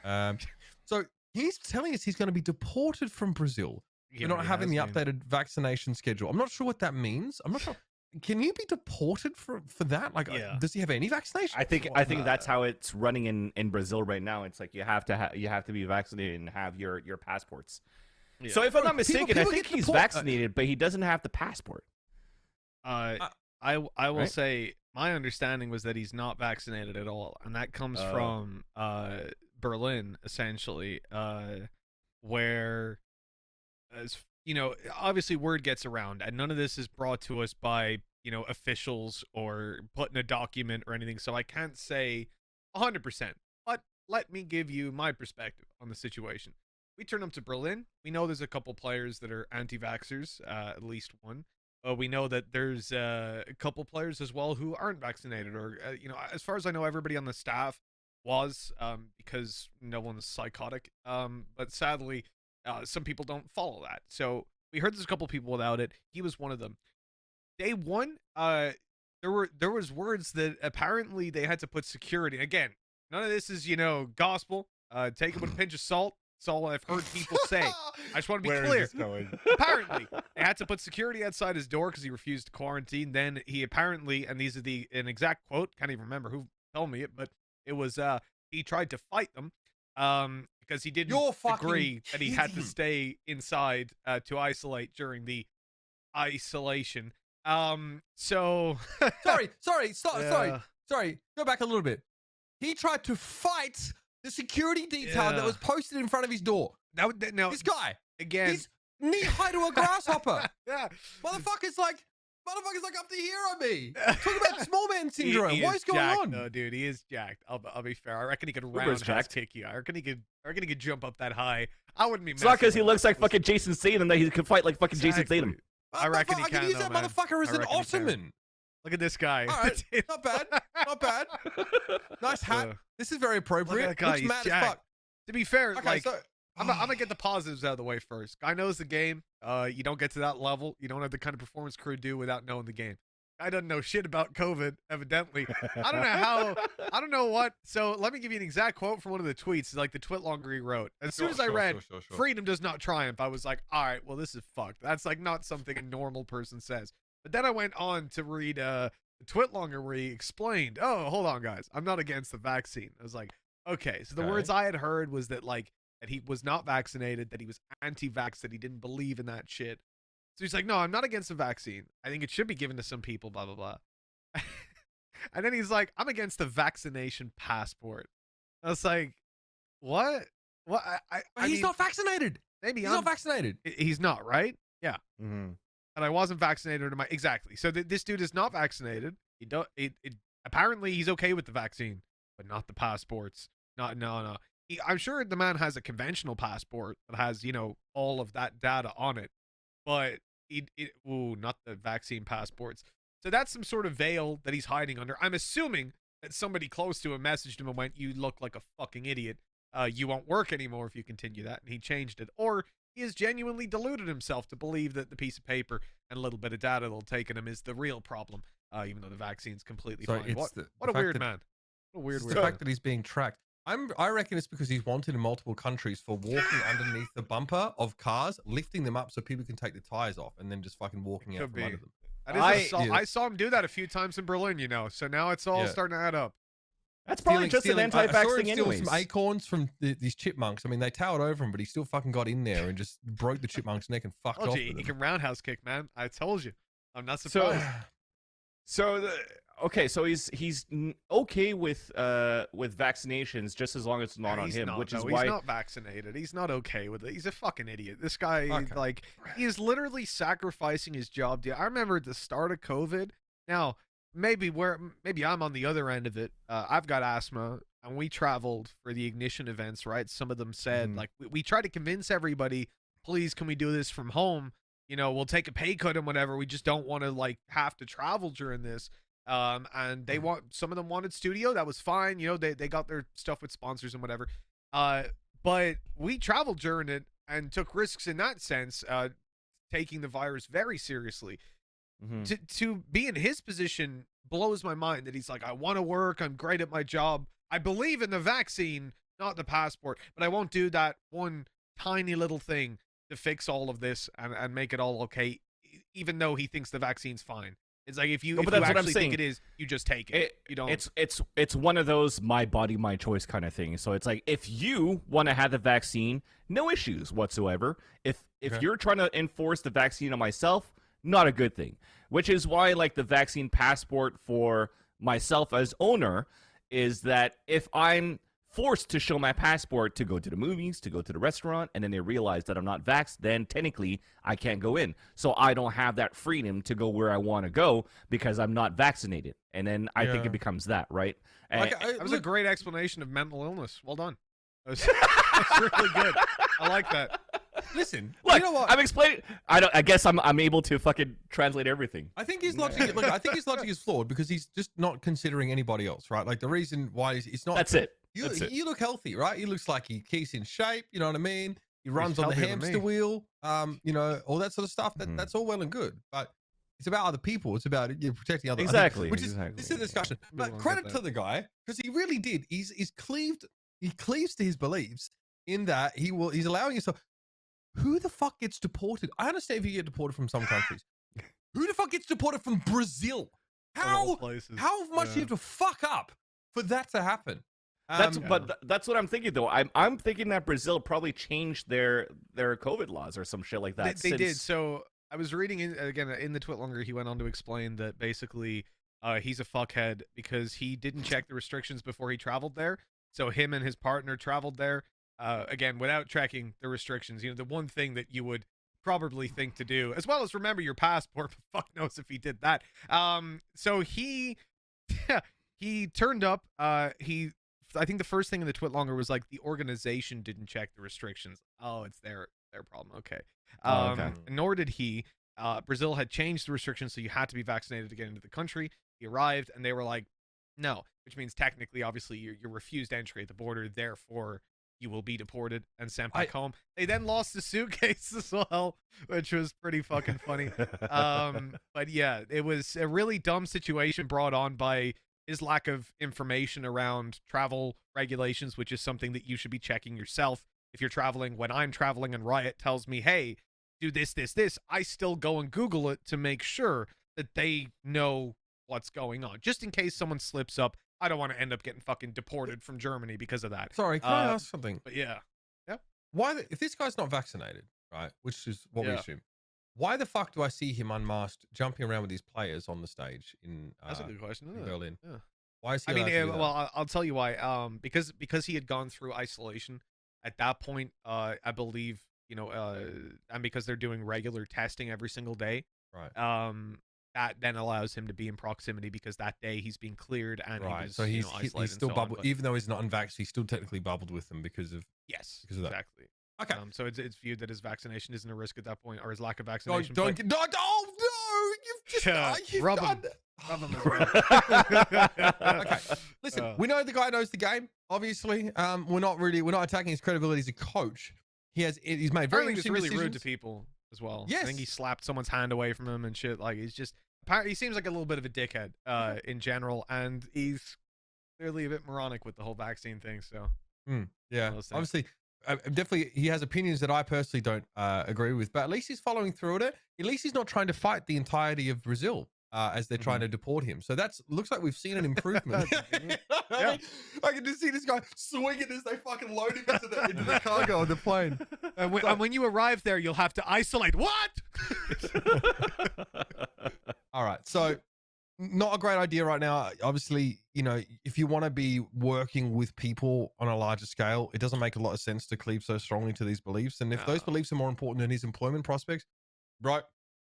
So he's telling us he's going to be deported from Brazil for not having the updated vaccination schedule. I'm not sure what that means. I'm not sure. Can you be deported for that? Like, does he have any vaccination? I think that's how it's running in Brazil right now. It's like you have to be vaccinated and have your passports. Yeah. So if I'm not mistaken, I think he's vaccinated, but he doesn't have the passport. I will say my understanding was that he's not vaccinated at all, and that comes from Berlin, essentially, where, as obviously word gets around, and none of this is brought to us by officials or put in a document or anything. So I can't say 100%, but let me give you my perspective on the situation. We turn up to Berlin. We know there's a couple players that are anti-vaxxers, at least one. We know that there's a couple players as well who aren't vaccinated, or as far as I know, everybody on the staff was, because no one's psychotic. But sadly, some people don't follow that. So we heard there's a couple people without it. He was one of them. Day one, there was words that apparently they had to put security. Again, none of this is gospel. Take it with a pinch of salt. That's all I've heard people say. I just want to be Where is clear. this going? Apparently, they had to put security outside his door because he refused to quarantine. Then he apparently, and these are an exact quote, can't even remember who told me it, but it was he tried to fight them because he didn't agree that he had to stay inside to isolate during the isolation. So sorry, stop, Yeah. sorry, go back a little bit. He tried to fight the security detail that was posted in front of his door. now This guy, again, he's knee high to a grasshopper. yeah, Motherfucker's like up to here on me. Talk about small man syndrome. He What is is going jacked, on? though, dude. He is jacked. I'll be fair. I reckon he could Uber's roundhouse jacked. kick you. I reckon he could jump up that high. I wouldn't be. It's not because he messing with looks him. like fucking Jason Statham that he can fight like fucking Jason Exactly. Statham. I reckon he I can can, use though, that man. motherfucker as I an reckon he can. ottoman. Look at this guy. All right, not bad, not bad. Nice hat. Uh, This is very appropriate. Look at that guy, Looks he's mad as jacked. fuck. To be fair, Okay, like so I'm gonna get the positives out of the way first. Guy knows the game. You don't get to that level. You don't have the kind of performance crew do without knowing the game. Guy doesn't know shit about COVID, evidently. I don't know how. I don't know what. So let me give you an exact quote from one of the tweets, like the twit longer he wrote. As soon as I read, sure. freedom does not triumph, I was like, all right, well, this is fucked. That's like not something a normal person says. But then I went on to read the twit longer where he explained, oh, hold on, guys, I'm not against the vaccine. I was like, okay. So the words I had heard was that that he was not vaccinated, that he was anti-vax, that he didn't believe in that shit. So he's like, no, I'm not against the vaccine. I think it should be given to some people, blah, blah, blah. And then he's like, I'm against the vaccination passport. I was like, what? What? But he's not vaccinated. Maybe He's not vaccinated. He's not, right? Yeah. Mm-hmm. And I wasn't vaccinated. Exactly. So this dude is not vaccinated. He don't. Apparently, he's okay with the vaccine, but not the passports. No. I'm sure the man has a conventional passport that has, all of that data on it, but not the vaccine passports. So that's some sort of veil that he's hiding under. I'm assuming that somebody close to him messaged him and went, "You look like a fucking idiot. You won't work anymore if you continue that," and he changed it. Or he has genuinely deluded himself to believe that the piece of paper and a little bit of data they'll take in him is the real problem, even though the vaccine's completely So fine. it's What a weird man. What a weird It's the man. fact that he's being tracked. I reckon it's because he's wanted in multiple countries for walking underneath the bumper of cars, lifting them up so people can take the tires off, and then just fucking walking out Could from be. under them. I saw him do that a few times in Berlin, so now it's all starting to add up. That's probably just an I anti-vax saw him thing steal anyways. some acorns from these chipmunks. I mean, they towered over him, but he still fucking got in there and just broke the chipmunk's neck and fucked off. He With can him. roundhouse kick, man. I told you. I'm not So, surprised. so he's okay with vaccinations just as long as it's not on He's him, not, which is no, why he's not vaccinated. He's not okay with it. He's a fucking idiot. This guy, Okay. he is literally sacrificing his job. I remember at the start of COVID. Now, maybe I'm on the other end of it. I've got asthma, and we traveled for the Ignition events, right? Some of them said, like, we tried to convince everybody, please, can we do this from home? We'll take a pay cut and whatever. We just don't want to have to travel during this. And some of them wanted studio. That was fine. They got their stuff with sponsors and whatever. But we traveled during it and took risks in that sense, taking the virus very seriously. Mhm. To be in his position blows my mind that he's like, I want to work. I'm great at my job. I believe in the vaccine, not the passport, but I won't do that one tiny little thing to fix all of this and make it all okay, even though he thinks the vaccine's fine. It's like, if you but that's what I'm actually think saying. it is, you just take it. You don't. It's one of those my body, my choice kind of thing. So it's like, if you want to have the vaccine, no issues whatsoever. If you're trying to enforce the vaccine on myself, not a good thing. Which is why, like, the vaccine passport for myself as owner is that if I'm forced to show my passport to go to the movies, to go to the restaurant, and then they realize that I'm not vaxxed, then technically I can't go in. So I don't have that freedom to go where I want to go because I'm not vaccinated. And then I think it becomes that, right? That was a great explanation of mental illness. Well done. That's really good. I like that. Listen, Look, you know what? I'm explaining. I guess I'm able to fucking translate everything. I think his logic. Look, I think his logic is flawed because he's just not considering anybody else, right? Like, the reason why it's not. That's it. You look healthy, right? He looks like he keeps in shape. You know what I mean? He runs on the healthier than hamster me. wheel. All that sort of stuff. That's all well and good, but it's about other people. It's about protecting other. Exactly. This is a discussion. But People don't credit get to the guy because he really did. He cleaves to his beliefs, in that he's allowing himself. Who the fuck gets deported? I understand if you get deported from some countries. Who the fuck gets deported from Brazil? How much do you have to fuck up for that to happen? But that's what I'm thinking though. I'm thinking that Brazil probably changed their COVID laws or some shit like that. They did. So I was reading again in the Twitlonger. He went on to explain that basically he's a fuckhead because he didn't check the restrictions before he traveled there. So him and his partner traveled there again without checking the restrictions. You know, the one thing that you would probably think to do, as well as remember your passport. But fuck knows if he did that. So he he turned up. I think the first thing in the Twitlonger was like the organization didn't check the restrictions. Oh, it's their problem. Okay. Okay. Nor did he. Brazil had changed the restrictions, so you had to be vaccinated to get into the country. He arrived, and they were like, no, which means technically, obviously, you're refused entry at the border. Therefore, you will be deported and sent back home. They then lost the suitcase as well, which was pretty fucking funny. But yeah, it was a really dumb situation brought on by his lack of information around travel regulations, which is something that you should be checking yourself. If you're traveling, when I'm traveling and Riot tells me, hey, do this, I still go and Google it to make sure that they know what's going on. Just in case someone slips up, I don't want to end up getting fucking deported from Germany because of that. Sorry, can I ask something? But yeah. If this guy's not vaccinated, right, which is what we assume, why the fuck do I see him unmasked jumping around with his players on the stage in that's a good question, isn't it? Berlin? Yeah. Why is he? I mean, well, I'll tell you why. Because he had gone through isolation at that point. I believe, you know, and because they're doing regular testing every single day, right? That then allows him to be in proximity because that day he's being cleared and right. he was, So he's still bubbled, but even though he's not unvaxxed, he's still technically bubbled with them because of that. Exactly. Okay. So it's viewed that his vaccination isn't a risk at that point, or his lack of No, vaccination. no, you've just rub done him. that. Rub him as well. Okay, listen, we know the guy knows the game. Obviously, we're not attacking his credibility as a coach. He's made very Apparently, he's interesting really rude decisions. to people as well. Yes. I think he slapped someone's hand away from him and shit. Like he seems like a little bit of a dickhead in general, and he's clearly a bit moronic with the whole vaccine thing. So yeah, obviously. Definitely, he has opinions that I personally don't agree with, but at least he's following through with it. At least he's not trying to fight the entirety of Brazil as they're trying to deport him. So looks like we've seen an improvement. I can just see this guy swinging as they fucking load him into the cargo of the plane. And when you arrive there, you'll have to isolate. What? All right, so not a great idea right now. Obviously, you know, if you want to be working with people on a larger scale, it doesn't make a lot of sense to cleave so strongly to these beliefs. And if those beliefs are more important than his employment prospects, right?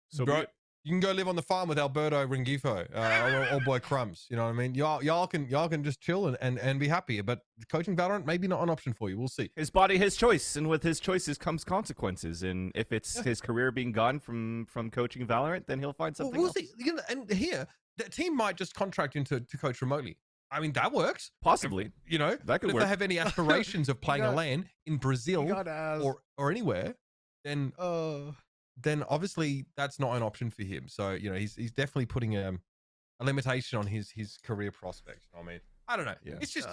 So, bro, you can go live on the farm with Alberto Rengifo or boy Crumbs. You know what I mean? Y'all can just chill and be happy. But coaching Valorant maybe not an option for you. We'll see. His body, his choice, and with his choices comes consequences. And if it's his career being gone from coaching Valorant, then he'll find something else. See. You know, and here, the team might just contract him to coach remotely. I mean, that works. Possibly. You know, that could if work. they have any aspirations of playing a LAN in Brazil or anywhere, then obviously that's not an option for him. So, you know, he's definitely putting a limitation on his career prospects. I mean, I don't know. Yeah. It's just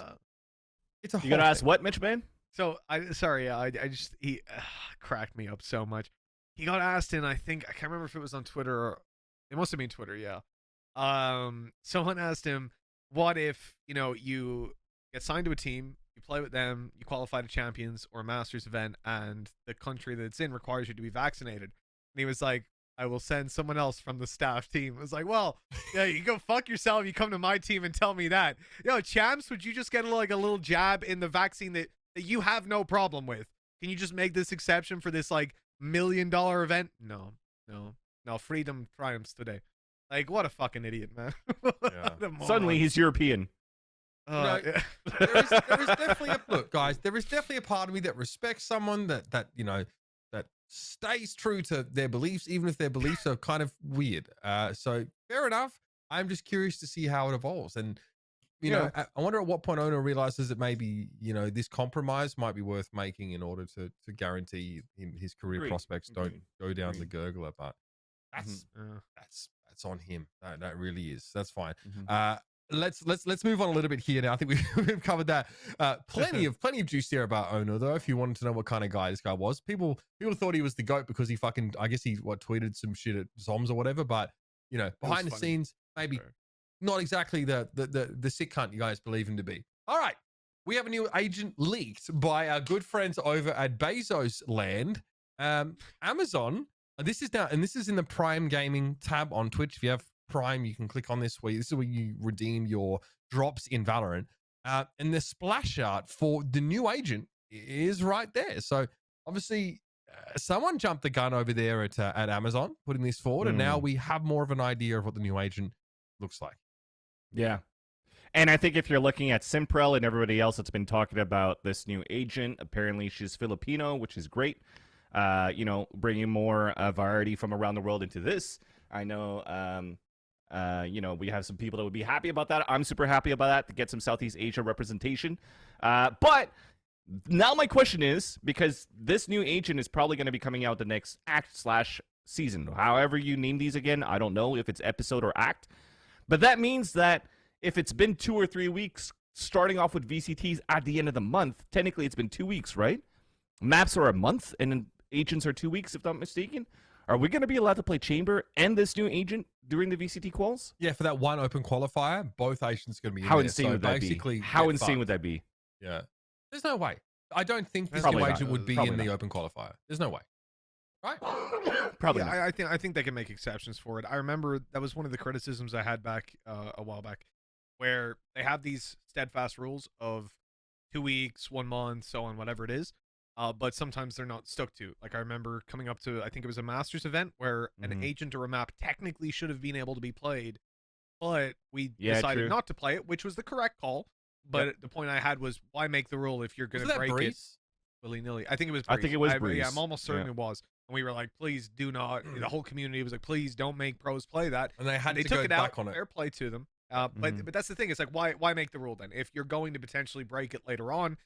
it's a. You gonna ask what, Mitchman? So he cracked me up so much. He got asked in, I can't remember if it was on Twitter or it must have been Twitter. Yeah. Someone asked him, what if, you know, you get signed to a team, you play with them, you qualify to Champions or a Masters event, and the country that it's in requires you to be vaccinated? And he was like, I will send someone else from the staff team. I was like, well, yeah, you go fuck yourself. You come to my team and tell me that. Yo, Champs, would you just get like a little jab in the vaccine that you have no problem with? Can you just make this exception for this like $1 million event? No. Freedom triumphs today. Like, what a fucking idiot, man. Suddenly he's European. There is definitely look, guys, there is definitely a part of me that respects someone that you know, that stays true to their beliefs, even if their beliefs are kind of weird. So fair enough. I'm just curious to see how it evolves. And, you know, I wonder at what point Onur realizes that maybe, you know, this compromise might be worth making in order to guarantee his career prospects don't go down the gurgler. But that's on him. That really is. That's fine. let's move on a little bit here now. I think we've covered that. Plenty of juice there about Onur, though. If you wanted to know what kind of guy this guy was, people thought he was the GOAT because he fucking, I guess he tweeted some shit at Zoms or whatever. But you know, behind the scenes, maybe not exactly the sick cunt you guys believe him to be. All right, we have a new agent leaked by our good friends over at Bezos Land. Amazon. This is in the Prime Gaming tab on Twitch. If you have Prime, you can click on this. This is where you redeem your drops in Valorant. And the splash art for the new agent is right there. So obviously, someone jumped the gun over there at Amazon, putting this forward, and now we have more of an idea of what the new agent looks like. Yeah. And I think if you're looking at Simprel and everybody else that's been talking about this new agent, apparently she's Filipino, which is great. You know, bringing more variety from around the world into this. I know, you know, we have some people that would be happy about that. I'm super happy about that, to get some Southeast Asia representation. But now my question is, because this new agent is probably going to be coming out the next act/season. However you name these again, I don't know if it's episode or act. But that means that if it's been 2 or 3 weeks, starting off with VCTs at the end of the month, technically it's been 2 weeks, right? Maps are a month, and then agents are 2 weeks, if not mistaken. Are we going to be allowed to play Chamber and this new agent during the VCT quals? Yeah, for that one open qualifier, both agents are going to be in How there. insane So would that basically, be? How get insane fucked. would that be? Yeah. There's no way. I don't think this Probably new not. agent would be Probably in the not. open qualifier. There's no way. Right? Probably not. Yeah, I think they can make exceptions for it. I remember that was one of the criticisms I had back a while back, where they have these steadfast rules of 2 weeks, 1 month, so on, whatever it is. But sometimes they're not stuck to. Like I remember coming up to, I think it was a Masters event where an agent or a map technically should have been able to be played, but we decided not to play it, which was the correct call. But the point I had was, why make the rule if you're going to break it willy-nilly? I think it was Breeze. I think it was Breeze. Yeah, I'm almost certain it was. And we were like, please do not. The whole community was like, please don't make pros play that. And they had they to took go it back out. on it. Fair play to them. But that's the thing. It's like, why make the rule then? If you're going to potentially break it later on,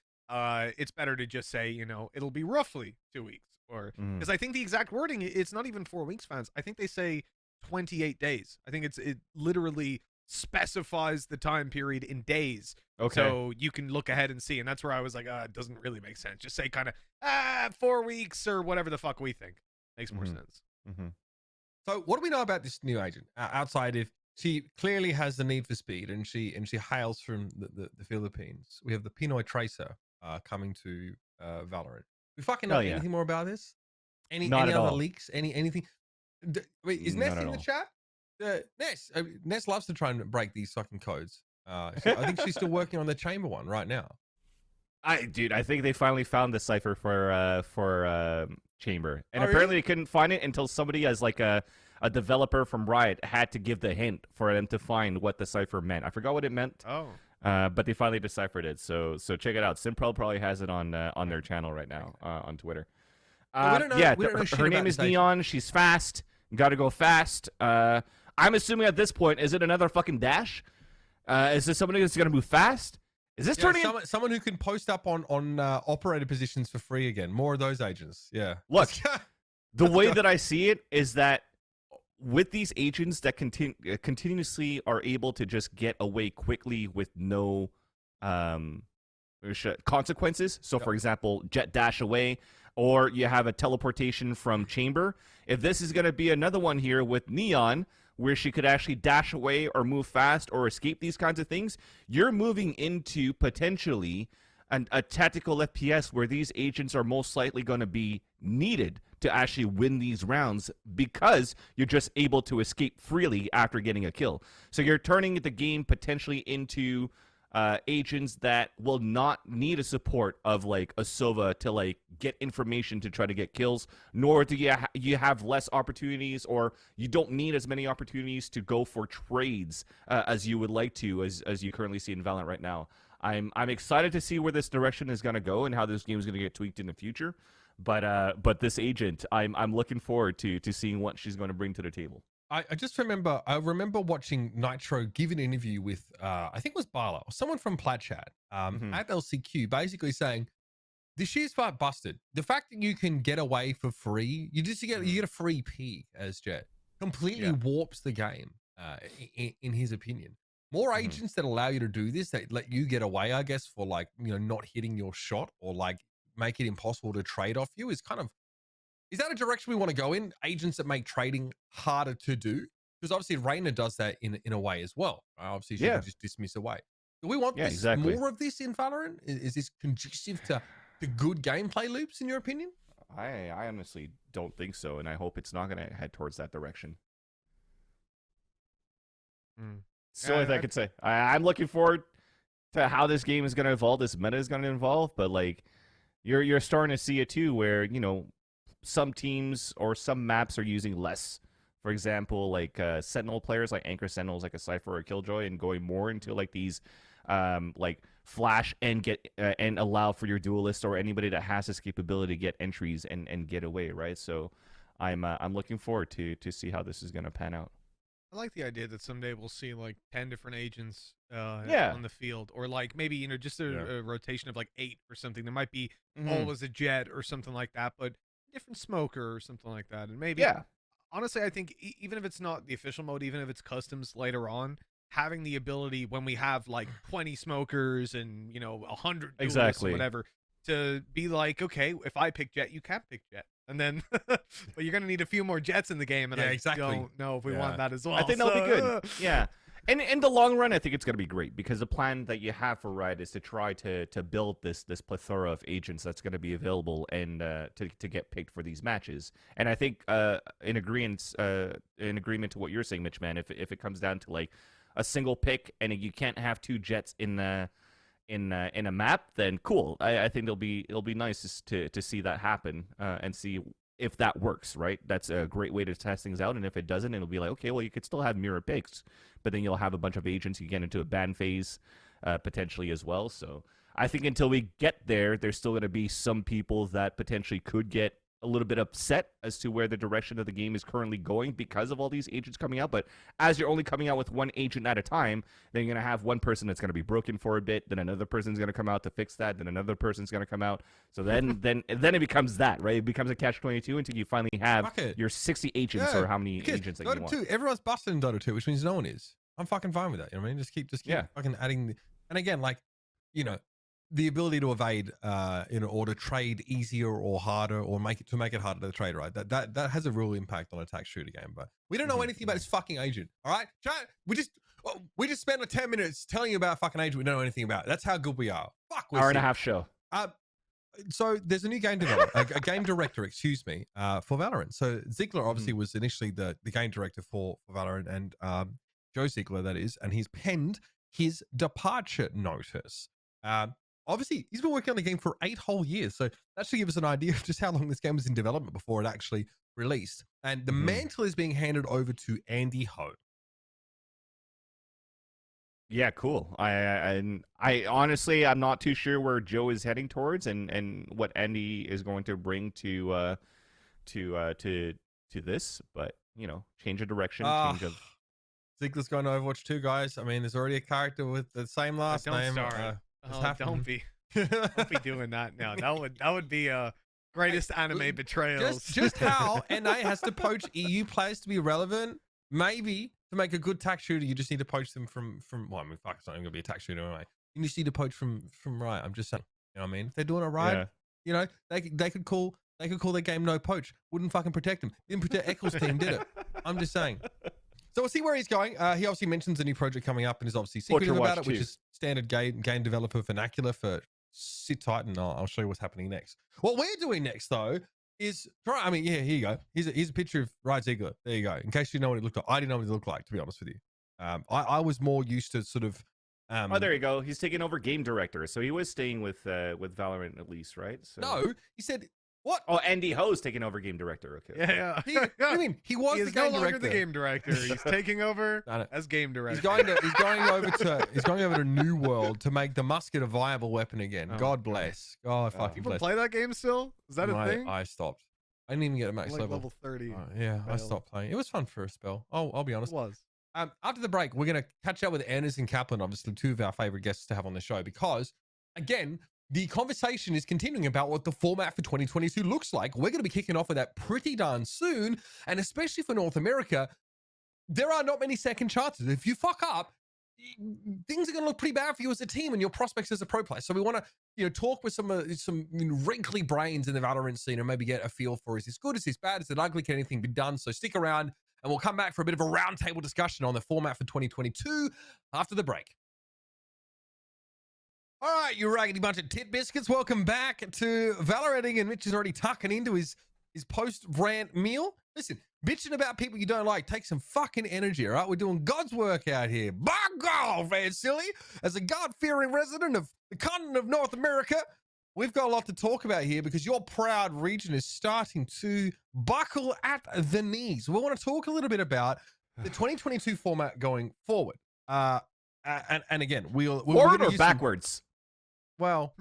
it's better to just say, you know, it'll be roughly 2 weeks, or because I think the exact wording, it's not even 4 weeks, fans. I think they say 28 days. I think it literally specifies the time period in days. Okay. So you can look ahead and see, and that's where I was like, it doesn't really make sense. Just say kind of 4 weeks or whatever the fuck we think makes more sense. So what do we know about this new agent outside of she clearly has the need for speed, and she hails from the Philippines? We have the Pinoy Tracer coming to Valorant. We fucking know anything more about this? Any other leaks? Anything? Wait, is Ness in the chat? Ness loves to try and break these fucking codes. I think she's still working on the Chamber one right now. I think they finally found the cipher for Chamber, and apparently they couldn't find it until somebody, as like a developer from Riot, had to give the hint for them to find what the cipher meant. I forgot what it meant. But they finally deciphered it. So check it out. Simprel probably has it on their channel right now on Twitter. We don't know her name is Neon. She's fast. Got to go fast. I'm assuming at this point, is it another fucking dash? Is this somebody that's gonna move fast? Is this turning someone who can post up on operator positions for free again? More of those agents. Yeah. Look, the way that I see it is that with these agents that continuously are able to just get away quickly with no consequences. So, for example, jet dash away, or you have a teleportation from Chamber. If this is going to be another one here with Neon, where she could actually dash away or move fast or escape these kinds of things, you're moving into potentially a tactical FPS where these agents are most likely going to be needed to actually win these rounds, because you're just able to escape freely after getting a kill. So you're turning the game potentially into agents that will not need a support of like a Sova to like get information to try to get kills, nor do you have less opportunities, or you don't need as many opportunities to go for trades as you would like to, as you currently see in Valorant right now. I'm excited to see where this direction is going to go and how this game is going to get tweaked in the future. But this agent, I'm looking forward to seeing what she's going to bring to the table. I remember watching Nitro give an interview with I think it was Bala or someone from Platchat at LCQ, basically saying this year's part busted. The fact that you can get away for free, you get a free P as Jet, completely warps the game in his opinion. more agents that allow you to do this, that let you get away, I guess, for like, not hitting your shot or like make it impossible to trade off you is that a direction we want to go in? Agents that make trading harder to do? Because obviously Reina does that in a way as well. Obviously she can just dismiss away. Do we want more of this in Valorant? Is this conducive to good gameplay loops in your opinion? I honestly don't think so, and I hope it's not going to head towards that direction. So I could say I'm looking forward to how this game is going to evolve, this meta is going to evolve, but like you're starting to see it too, where some teams or some maps are using less. For example, like Sentinel players, like Anchor Sentinels, like a Cypher or Killjoy, and going more into like these like flash and get and allow for your duelist or anybody that has this capability to get entries and get away, right? So I'm looking forward to see how this is going to pan out. I like the idea that someday we'll see like 10 different agents on the field, or like maybe just a rotation of like 8 or something. There might be always a jet or something like that, but a different smoker or something like that. And maybe honestly, I think even if it's not the official mode, even if it's customs later on, having the ability when we have like 20 smokers and 100 duelists or whatever, to be like, okay, if I pick jet, you can't pick jet. And then, but you're going to need a few more jets in the game, and I don't know if we want that as well. I think that'll be good. Yeah. And in the long run, I think it's going to be great, because the plan that you have for Riot is to try to build this plethora of agents that's going to be available and to get picked for these matches. And I think in agreement to what you're saying, Mitchman, if it comes down to like a single pick and you can't have 2 jets in a map, then cool. I think it'll be nice to see that happen and see if that works, right? That's a great way to test things out. And if it doesn't, it'll be like, okay, well, you could still have mirror picks, but then you'll have a bunch of agents. You get into a ban phase potentially as well. So I think until we get there, there's still going to be some people that potentially could get a little bit upset as to where the direction of the game is currently going because of all these agents coming out. But as you're only coming out with one agent at a time, then you're going to have one person that's going to be broken for a bit, then another person's going to come out to fix that, then another person's going to come out. So then it becomes that, right? It becomes a catch-22 until you finally have your 60 agents or how many agents that you want. Dota 2, everyone's busted in Dota 2, which means no one is. I'm fucking fine with that. You know what I mean? Just keep fucking adding. And again, like, the ability to evade, or to trade easier or harder, or make it harder to trade, right? That has a real impact on a attack shooter game. But we don't know anything about this fucking agent. All right, we just spent 10 minutes telling you about a fucking agent we don't know anything about. That's how good we are. Fuck, hour and a half show. So there's a new game developer, a game director, excuse me, for Valorant. So Ziegler obviously was initially the game director for Valorant, and Joe Ziegler, that is, and he's penned his departure notice. Obviously, he's been working on the game for 8 whole years, so that should give us an idea of just how long this game was in development before it actually released. And the mantle is being handed over to Andy Ho. Yeah, cool. I honestly, I'm not too sure where Joe is heading towards, and what Andy is going to bring to this, but change of direction, change of. Ziegler's going to Overwatch 2, guys. I mean, there's already a character with the same last name. Don't be doing that now. That would be greatest anime betrayals. Just how NA has to poach EU players to be relevant. Maybe to make a good attack shooter, you just need to poach them from. Well, I mean, fuck, it's not even gonna be a attack shooter anyway. You just need to poach from Riot. I'm just saying. You know what I mean? If they're doing it right, they could call their game no poach. Wouldn't fucking protect them. Didn't protect Eccles' team, did it? I'm just saying. So we'll see where he's going. He obviously mentions a new project coming up and is obviously secretive about it, which is standard game developer vernacular for sit tight, and I'll show you what's happening next. What we're doing next, though, is here you go. Here's a picture of Riot Ziegler. There you go. In case you know what it looked like. I didn't know what it looked like, to be honest with you. I was more used to sort of. There you go. He's taking over game director, so he was staying with Valorant at least, right? So. No, he said. What? Oh, Andy Ho's taking over game director. Okay. Yeah. I mean, he was the game director. The game director. He's taking over as game director. He's going over to New World to make the musket a viable weapon again. Oh, God bless. God fucking bless. People play that game still? Is that a thing? I stopped. I didn't even get a max level 30. I stopped playing. It was fun for a spell. I'll be honest. It was. After the break, we're gonna catch up with Anderzz and Kaplan, obviously 2 of our favorite guests to have on the show, because again, the conversation is continuing about what the format for 2022 looks like. We're going to be kicking off with that pretty darn soon. And especially for North America, there are not many second chances. If you fuck up, things are going to look pretty bad for you as a team and your prospects as a pro player. So we want to, talk with some wrinkly brains in the Valorant scene and maybe get a feel for, is this good, is this bad, is it ugly, can anything be done? So stick around and we'll come back for a bit of a roundtable discussion on the format for 2022 after the break. All right, you raggedy bunch of tit biscuits. Welcome back to Valoranting, and Mitch is already tucking into his post-rant meal. Listen, bitching about people you don't like takes some fucking energy, all right? We're doing God's work out here. By God, Vansilli, as a God-fearing resident of the continent of North America, we've got a lot to talk about here because your proud region is starting to buckle at the knees. We want to talk a little bit about the 2022 format going forward. And again, we're forward or backwards? Well,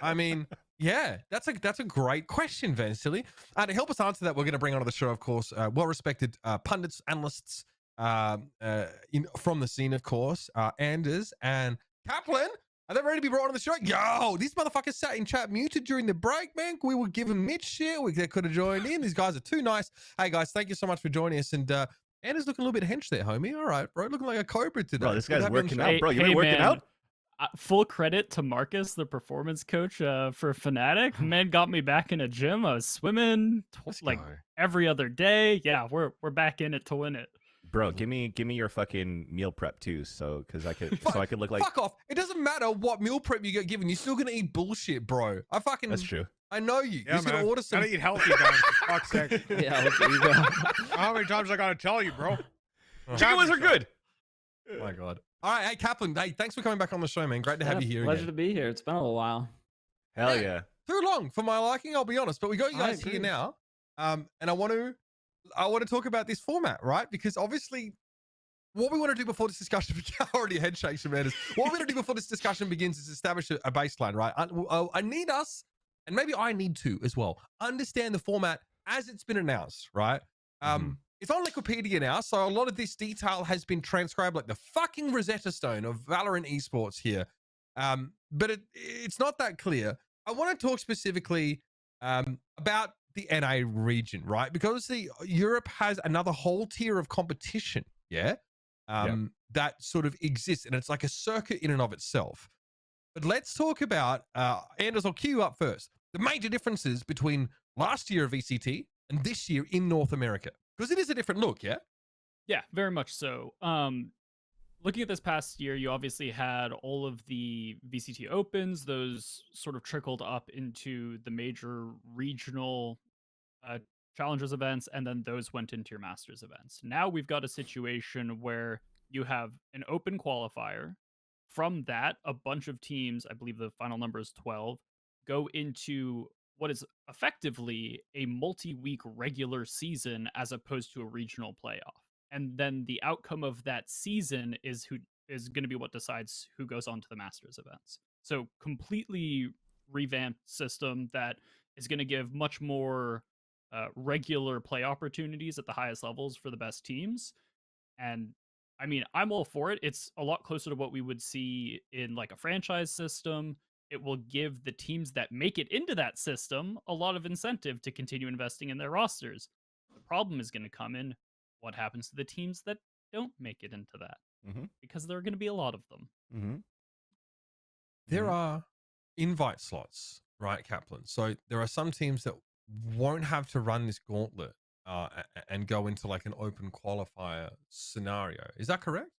I mean, yeah, that's a great question, Vansilli. And to help us answer that, we're going to bring onto the show, of course, well-respected pundits, analysts from the scene, of course, Anderzz and Kaplan. Are they ready to be brought on the show? Yo, these motherfuckers sat in chat muted during the break, man. We were giving Mitch shit. They could have joined in. These guys are too nice. Hey, guys, thank you so much for joining us. And Anderzz looking a little bit hench there, homie. All right, bro. Looking like a cobra today. Bro, this guy's working out, bro. You working man. out? Full credit to Marcus, the performance coach for Fnatic. Man got me back in a gym. I was swimming every other day. Yeah, we're back in it to win it. Bro, give me your fucking meal prep too, because I could look like. Fuck off! It doesn't matter what meal prep you get given. You're still gonna eat bullshit, bro. That's true. I know you. Yeah, You're gonna order some. Gotta eat healthy, guys. For fuck's sake. Yeah, there you go. How many times I gotta tell you, bro? Chicken wings are good. Oh my God. All right, hey Kaplan, hey, thanks for coming back on the show, man. Great to have you here. Pleasure to be here. It's been a little while. Hell yeah. Too long for my liking, I'll be honest. But we got you guys here now, and I want to talk about this format, right? Because obviously, what we want to do before this discussion, already head shakes, man. What we're going to do before this discussion begins is establish a baseline, right? I need us, and maybe I need to as well, understand the format as it's been announced, right? It's on Wikipedia now, so a lot of this detail has been transcribed like the fucking Rosetta Stone of Valorant esports here. But it's not that clear. I want to talk specifically about the NA region, right? Because Europe has another whole tier of competition, that sort of exists, and it's like a circuit in and of itself. But let's talk about, Anderzz, I'll cue you up first, the major differences between last year of VCT and this year in North America. Because it is a different look, yeah? Yeah, very much so. Looking at this past year, you obviously had all of the VCT Opens. Those sort of trickled up into the major regional Challengers events, and then those went into your Masters events. Now we've got a situation where you have an open qualifier. From that, a bunch of teams, I believe the final number is 12, go into what is effectively a multi-week regular season as opposed to a regional playoff. And then the outcome of that season is going to be what decides who goes on to the Masters events. So completely revamped system that is going to give much more regular play opportunities at the highest levels for the best teams. And I mean, I'm all for it. It's a lot closer to what we would see in like a franchise system. It will give the teams that make it into that system a lot of incentive to continue investing in their rosters. The problem is going to come in what happens to the teams that don't make it into that, because there are going to be a lot of them. There are invite slots, right, Kaplan? So there are some teams that won't have to run this gauntlet and go into like an open qualifier scenario. Is that correct?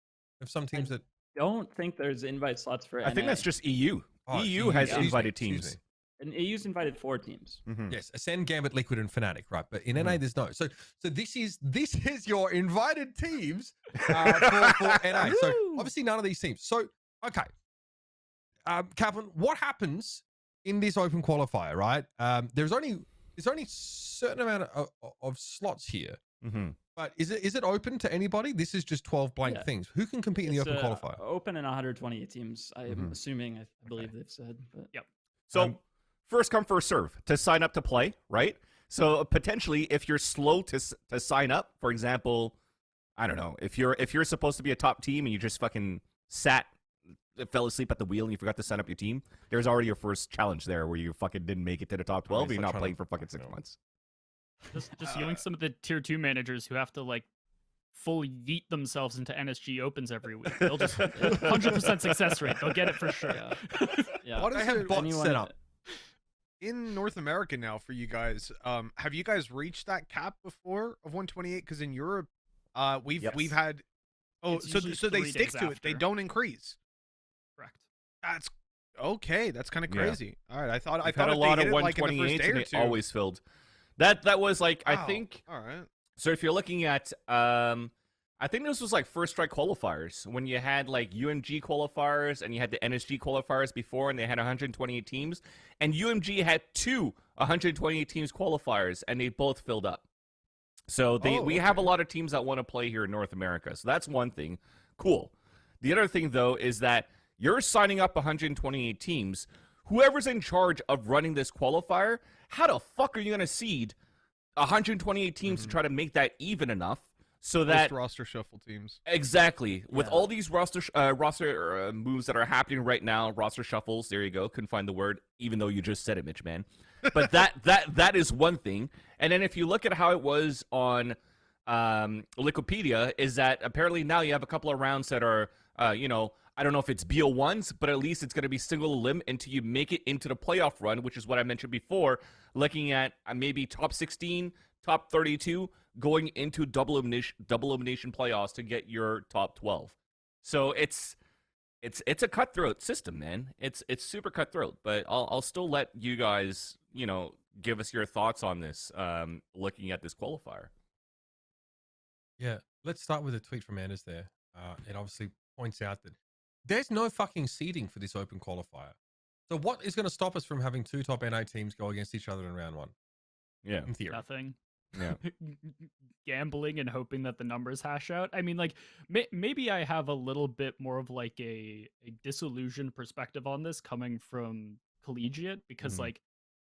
If some teams that Don't think there's invite slots for I think that's just EU. EU has invited teams. And EU's invited 4 teams. Yes, Ascend, Gambit, Liquid, and Fnatic, right? But in NA, there's no. So this is your invited teams for NA. So obviously none of these teams. So okay, Kaplan, what happens in this open qualifier, right? There's only certain amount of slots here. But is it open to anybody? This is just 12 blank things. Who can compete in the open qualifier? Open in 128 teams. I'm assuming. I believe they've said. But. Yep. So first come, first serve to sign up to play, right? So potentially, if you're slow to sign up, for example, I don't know, if you're supposed to be a top team and you just fucking fell asleep at the wheel and you forgot to sign up your team, there's already your first challenge there where you fucking didn't make it to the top 12 and you're not playing for fucking 6 months. Just yoink some of the tier 2 managers who have to like full yeet themselves into NSG Opens every week. They'll just 100% success rate. They'll get it for sure. Yeah. What They is have it bots set up. in North America now for you guys? Have you guys reached that cap before of 128? Because in Europe, we've had. Oh, It's so usually they 3 stick days to it. They after. don't increase. Correct. That's okay. That's kind of Yeah. crazy. All right, I thought I've if had a lot they of hit it, like, in the first 128s day and or it two. always filled. That was like I Wow. think. All right. So if you're looking at, I think this was like first strike qualifiers when you had like UMG qualifiers and you had the NSG qualifiers before, and they had 128 teams, and UMG had 2 128 teams qualifiers, and they both filled up. So we have a lot of teams that want to play here in North America. So that's one thing. Cool. The other thing though is that you're signing up 128 teams. Whoever's in charge of running this qualifier, how the fuck are you gonna seed 128 teams to try to make that even enough so that roster shuffle teams. exactly with Yeah. all these roster moves that are happening right now, roster shuffles. There you go. Couldn't find the word, even though you just said it, Mitch, man. But that is one thing. And then if you look at how it was on Wikipedia, is that apparently now you have a couple of rounds that are I don't know if it's BO1s, but at least it's going to be single limb until you make it into the playoff run, which is what I mentioned before, looking at maybe top 16, top 32, going into double elimination playoffs to get your top 12. So it's a cutthroat system, man. It's super cutthroat, but I'll still let you guys, give us your thoughts on this, looking at this qualifier. Yeah, let's start with a tweet from Anderzz there. It obviously points out that there's no fucking seeding for this open qualifier. So what is going to stop us from having 2 top NA teams go against each other in round 1? Yeah. In theory. Nothing. Yeah. Gambling and hoping that the numbers hash out. I mean, like, maybe I have a little bit more of like a disillusioned perspective on this coming from collegiate because like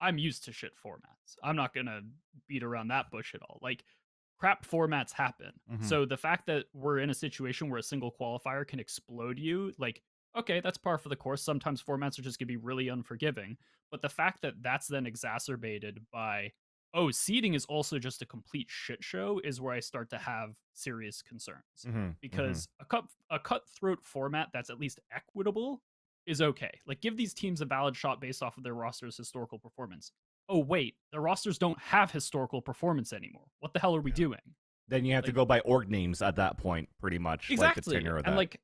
I'm used to shit formats. I'm not gonna beat around that bush at all. Like, crap formats happen. So the fact that we're in a situation where a single qualifier can explode you, like, okay, that's par for the course. Sometimes formats are just gonna be really unforgiving. But the fact that that's then exacerbated by, oh, seeding is also just a complete shit show is where I start to have serious concerns. Because a cutthroat format that's at least equitable is okay. Like, give these teams a valid shot based off of their roster's historical performance. Oh, wait, the rosters don't have historical performance anymore. What the hell are we doing? Then you have to go by org names at that point, pretty much. Exactly. Like the tenure of that. And like,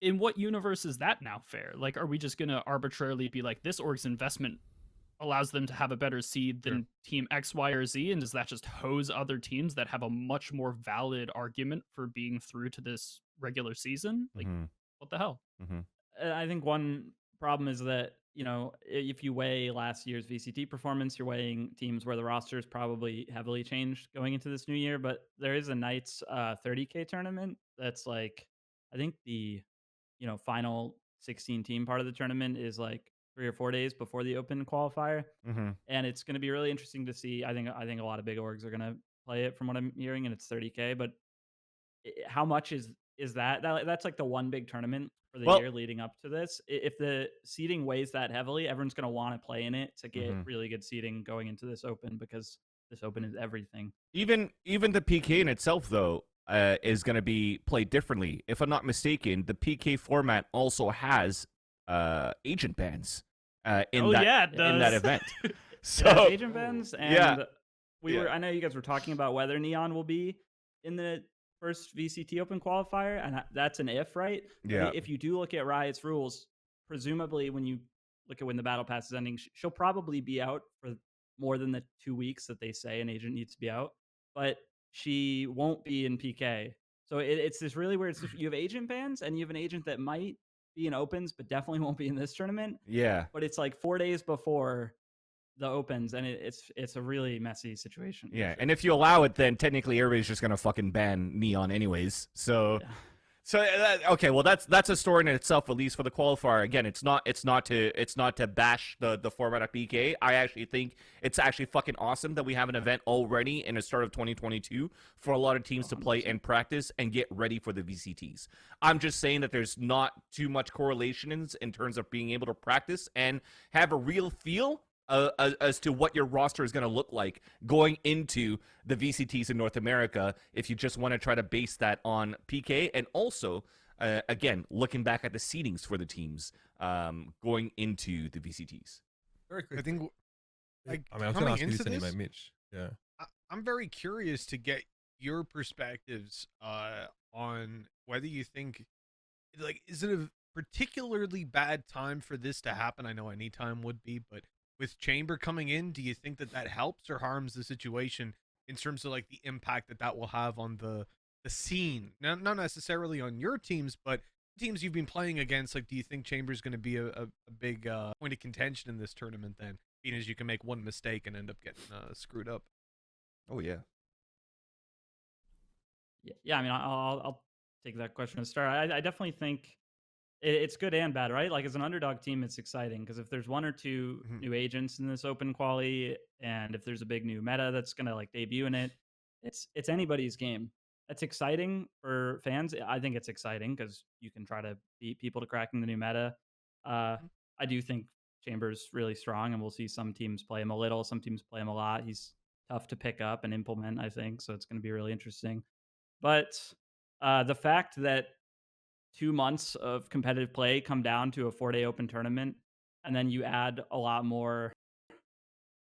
in what universe is that now fair? Like, are we just going to arbitrarily be like, this org's investment allows them to have a better seed than team X, Y, or Z? And does that just hose other teams that have a much more valid argument for being through to this regular season? Like, what the hell? I think one problem is that, if you weigh last year's VCT performance, you're weighing teams where the roster is probably heavily changed going into this new year. But there is a Knights 30K tournament that's like, I think the, final 16 team part of the tournament is like 3 or 4 days before the open qualifier. And it's going to be really interesting to see. I think a lot of big orgs are going to play it from what I'm hearing, and it's 30K. But how much is that? That's like the one big tournament for the year leading up to this. If the seeding weighs that heavily, everyone's going to want to play in it to get really good seeding going into this open, because this open is everything. Even the PK in itself, though, is going to be played differently. If I'm not mistaken, the PK format also has agent bans in that event. So agent bans, and I know you guys were talking about whether Neon will be in the first VCT Open qualifier, and that's an if, right? Yeah. If you do look at Riot's rules, presumably when you look at when the battle pass is ending, she'll probably be out for more than the 2 weeks that they say an agent needs to be out, but she won't be in PK. So it's this really weird. You have agent bans, and you have an agent that might be in opens, but definitely won't be in this tournament. Yeah. But it's like 4 days before the opens, and it's a really messy situation. Yeah, and if you allow it, then technically everybody's just gonna fucking ban Neon anyways. So, okay, well that's a story in itself, at least for the qualifier. Again, it's not to bash the format of PK. I actually think it's actually fucking awesome that we have an event already in the start of 2022 for a lot of teams to play and practice and get ready for the VCTs. I'm just saying that there's not too much correlation in terms of being able to practice and have a real feel as to what your roster is going to look like going into the VCTs in North America if you just want to try to base that on PK, and also again looking back at the seedings for the teams going into the VCTs. Very quick. I think, like, I mean, I was coming going to ask you into this anyway, this, Mitch. Yeah. I'm very curious to get your perspectives on whether you think, like, is it a particularly bad time for this to happen? I know any time would be, but with Chamber coming in, do you think that that helps or harms the situation in terms of like the impact that that will have on the scene? Now, not necessarily on your teams, but teams you've been playing against. Like, do you think Chamber's going to be a big point of contention in this tournament then, being as you can make one mistake and end up getting screwed up? Oh yeah. Yeah, I mean, I'll take that question to start. I definitely think it's good and bad, right? Like, as an underdog team, it's exciting because if there's one or two new agents in this open quali, and if there's a big new meta that's gonna like debut in it, it's anybody's game. That's exciting for fans. I think it's exciting because you can try to beat people to cracking the new meta. I do think Chamber's really strong, and we'll see some teams play him a little, some teams play him a lot. He's tough to pick up and implement, I think, so it's going to be really interesting. But the fact that 2 months of competitive play come down to a 4-day open tournament, and then you add a lot more,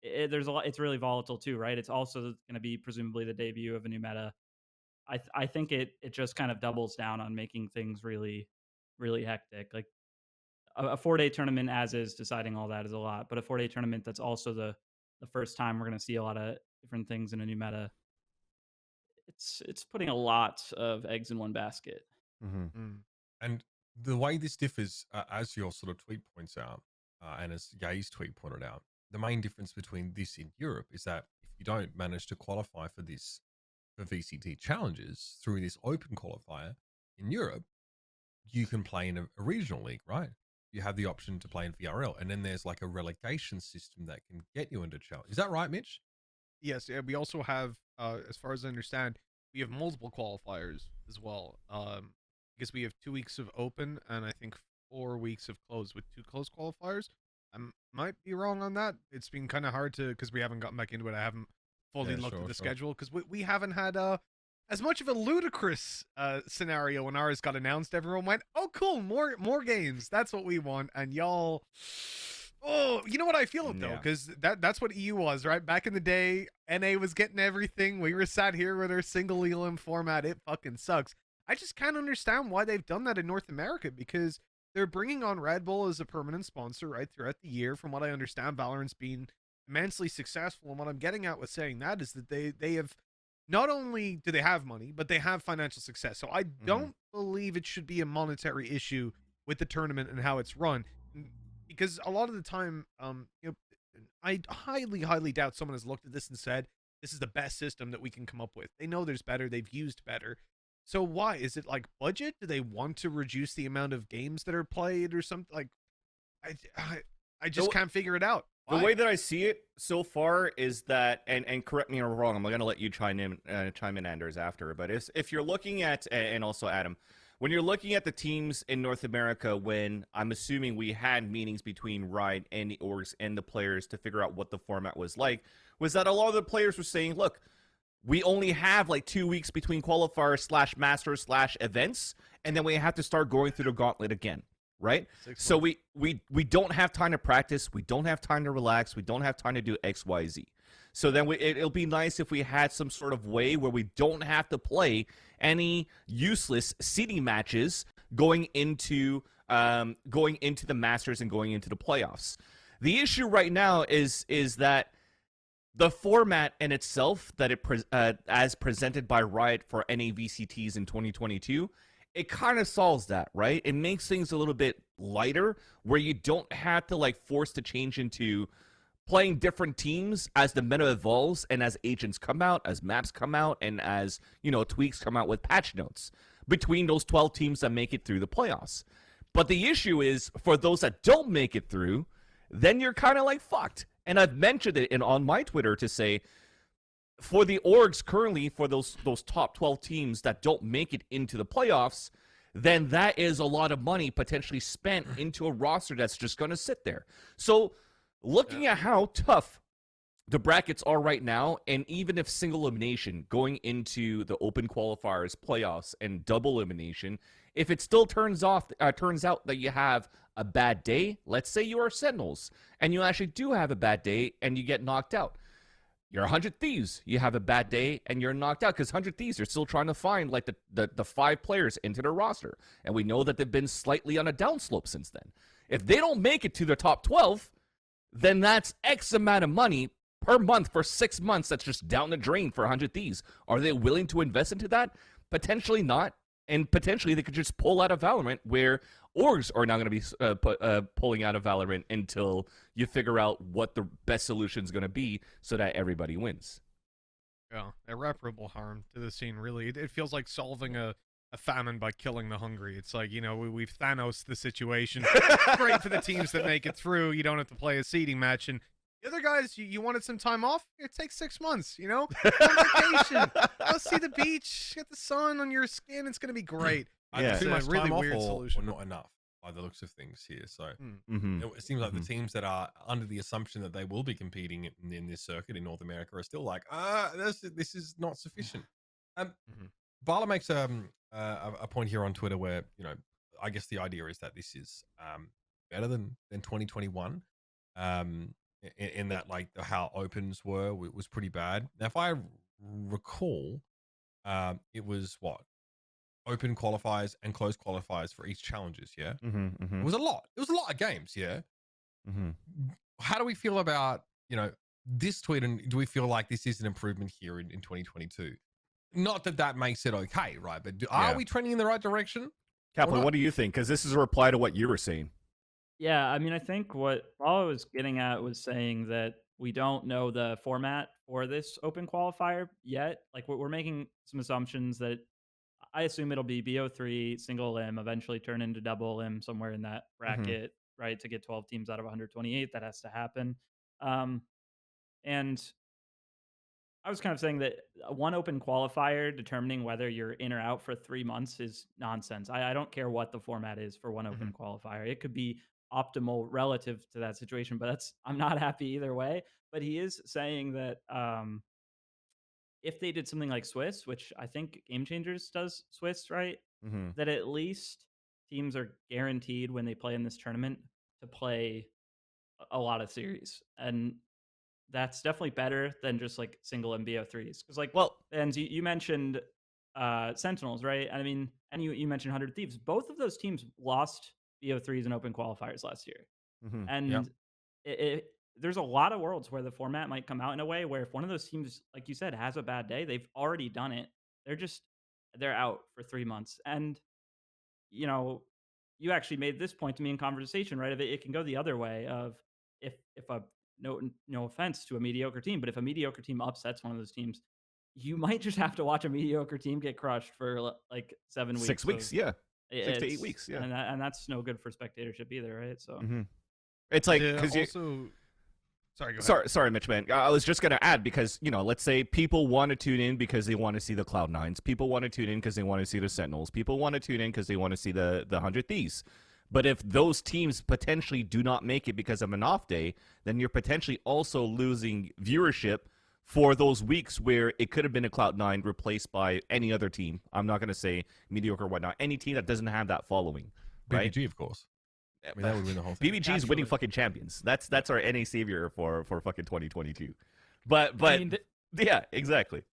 there's a lot. It's really volatile too, right? It's also going to be presumably the debut of a new meta. I think it just kind of doubles down on making things really, really hectic. Like a 4-day tournament as is, deciding all that is a lot, but a 4-day tournament that's also the first time we're going to see a lot of different things in a new meta. It's putting a lot of eggs in one basket. And the way this differs, as your sort of tweet points out, and as Gay's tweet pointed out, the main difference between this in Europe is that if you don't manage to qualify for this, for VCT challenges through this open qualifier in Europe, you can play in a regional league, right? You have the option to play in VRL, and then there's like a relegation system that can get you into challenge. Is that right, Mitch? Yes, yeah, we also have, as far as I understand, we have multiple qualifiers as well. Because we have 2 weeks of open and I think 4 weeks of closed with 2 closed qualifiers. I might be wrong on that. It's been kind of hard to, because we haven't gotten back into it. I haven't fully looked at the schedule because we haven't had as much of a ludicrous scenario when ours got announced. Everyone went, "Oh, cool, more games. That's what we want." And y'all. Oh, you know what I feel though, because that's what EU was, right? Back in the day, NA was getting everything. We were sat here with our single elim format. It fucking sucks. I just can't understand why they've done that in North America, because they're bringing on Red Bull as a permanent sponsor right throughout the year. From what I understand, Valorant's been immensely successful, and what I'm getting at with saying that is that they have, not only do they have money, but they have financial success. So I don't believe it should be a monetary issue with the tournament and how it's run. Because a lot of the time, I highly doubt someone has looked at this and said, this is the best system that we can come up with. They know there's better. They've used better. So why? Is it like budget? Do they want to reduce the amount of games that are played or something? Like, I just can't figure it out. Why? The way that I see it so far is that, and correct me if I'm wrong, I'm going to let you chime in, Anderzz, after. But if you're looking at, and also Adam, when you're looking at the teams in North America, when I'm assuming we had meetings between Riot and the orgs and the players to figure out what the format was like, was that a lot of the players were saying, look, we only have like 2 weeks between qualifiers / masters / events, and then we have to start going through the gauntlet again, right? So we don't have time to practice, we don't have time to relax, we don't have time to do X, Y, Z. So then it'll be nice if we had some sort of way where we don't have to play any useless seeding matches going into the Masters and going into the playoffs. The issue right now is that the format in itself, that as presented by Riot for NA VCTs in 2022, it kind of solves that, right? It makes things a little bit lighter, where you don't have to like force to change into playing different teams as the meta evolves and as agents come out, as maps come out, and as, tweaks come out with patch notes between those 12 teams that make it through the playoffs. But the issue is, for those that don't make it through, then you're kind of like fucked. And I've mentioned it on my Twitter to say, for the orgs currently, for those top 12 teams that don't make it into the playoffs, then that is a lot of money potentially spent into a roster that's just going to sit there. So Looking at how tough the brackets are right now, and even if single elimination going into the open qualifiers, playoffs, and double elimination, if it still turns out that you have a bad day, let's say you are Sentinels, and you actually do have a bad day and you get knocked out. You're 100 Thieves, you have a bad day and you're knocked out, because 100 Thieves are still trying to find like the 5 players into their roster, and we know that they've been slightly on a downslope since then. If they don't make it to the top 12, then that's X amount of money per month for 6 months that's just down the drain for 100 Thieves. Are they willing to invest into that? Potentially not. And potentially they could just pull out of Valorant, where orgs are now going to be pulling out of Valorant until you figure out what the best solution is going to be so that everybody wins. Yeah, irreparable harm to the scene, really. It feels like solving a famine by killing the hungry. It's like, you know, we've Thanos the situation. Great for the teams that make it through. You don't have to play a seeding match. And the other guys, you wanted some time off? It takes 6 months, you know? Go on vacation. Go see the beach. Get the sun on your skin. It's going to be great. Yeah. Too much really time weird off solution. or not enough by the looks of things here. So Mm-hmm. it seems like the teams that are under the assumption that they will be competing in this circuit in North America are still like, this is not sufficient. Bala makes a point here on Twitter where, you know, I guess the idea is that this is better than 2021. In that, like, how opens were was pretty bad. Now, if I recall, it was what, open qualifiers and closed qualifiers for each challenges. Yeah, it was a lot. It was a lot of games. Yeah. How do we feel about, you know, this tweet, and do we feel like this is an improvement here in 2022? Not that makes it okay, right? But are we trending in the right direction? Kaplan, what do you think? Because this is a reply to what you were saying. Yeah, I mean, I think what all I was getting at was saying that we don't know the format for this open qualifier yet. Like, we're making some assumptions that I assume it'll be BO3, single limb, eventually turn into double limb somewhere in that bracket, right? To get 12 teams out of 128, that has to happen. And I was kind of saying that one open qualifier determining whether you're in or out for 3 months is nonsense. I don't care what the format is for one open qualifier. It could be optimal relative to that situation, but I'm not happy either way. But he is saying that if they did something like Swiss, which I think Game Changers does Swiss, right? That at least teams are guaranteed when they play in this tournament to play a lot of series. And that's definitely better than just like single MBO3s. Because, like, and you mentioned Sentinels, right? I mean, and you mentioned 100 Thieves. Both of those teams lost BO3s and open qualifiers last year. And there's a lot of worlds where the format might come out in a way where if one of those teams, like you said, has a bad day, they've already done it. They're out for 3 months. And, you know, you actually made this point to me in conversation, right? It can go the other way of if a no offense to a mediocre team, but if a mediocre team upsets one of those teams, you might just have to watch a mediocre team get crushed for like 7 weeks. 6 weeks, 6 to 8 weeks, and that's no good for spectatorship either, right? So it's like, because Sorry, go ahead. Sorry, Mitchman. I was just going to add, because, you know, let's say people want to tune in because they want to see the Cloud9s. People want to tune in because they want to see the Sentinels. People want to tune in because they want to see the 100 Thieves. But if those teams potentially do not make it because of an off day, then you're potentially also losing viewership for those weeks where it could have been a Cloud9 replaced by any other team. I'm not going to say mediocre or whatnot. Any team that doesn't have that following. Right? BBG, of course. I mean, that would win the whole thing. BBG is winning fucking champions. That's our NA savior for fucking 2022. But I mean, yeah, exactly.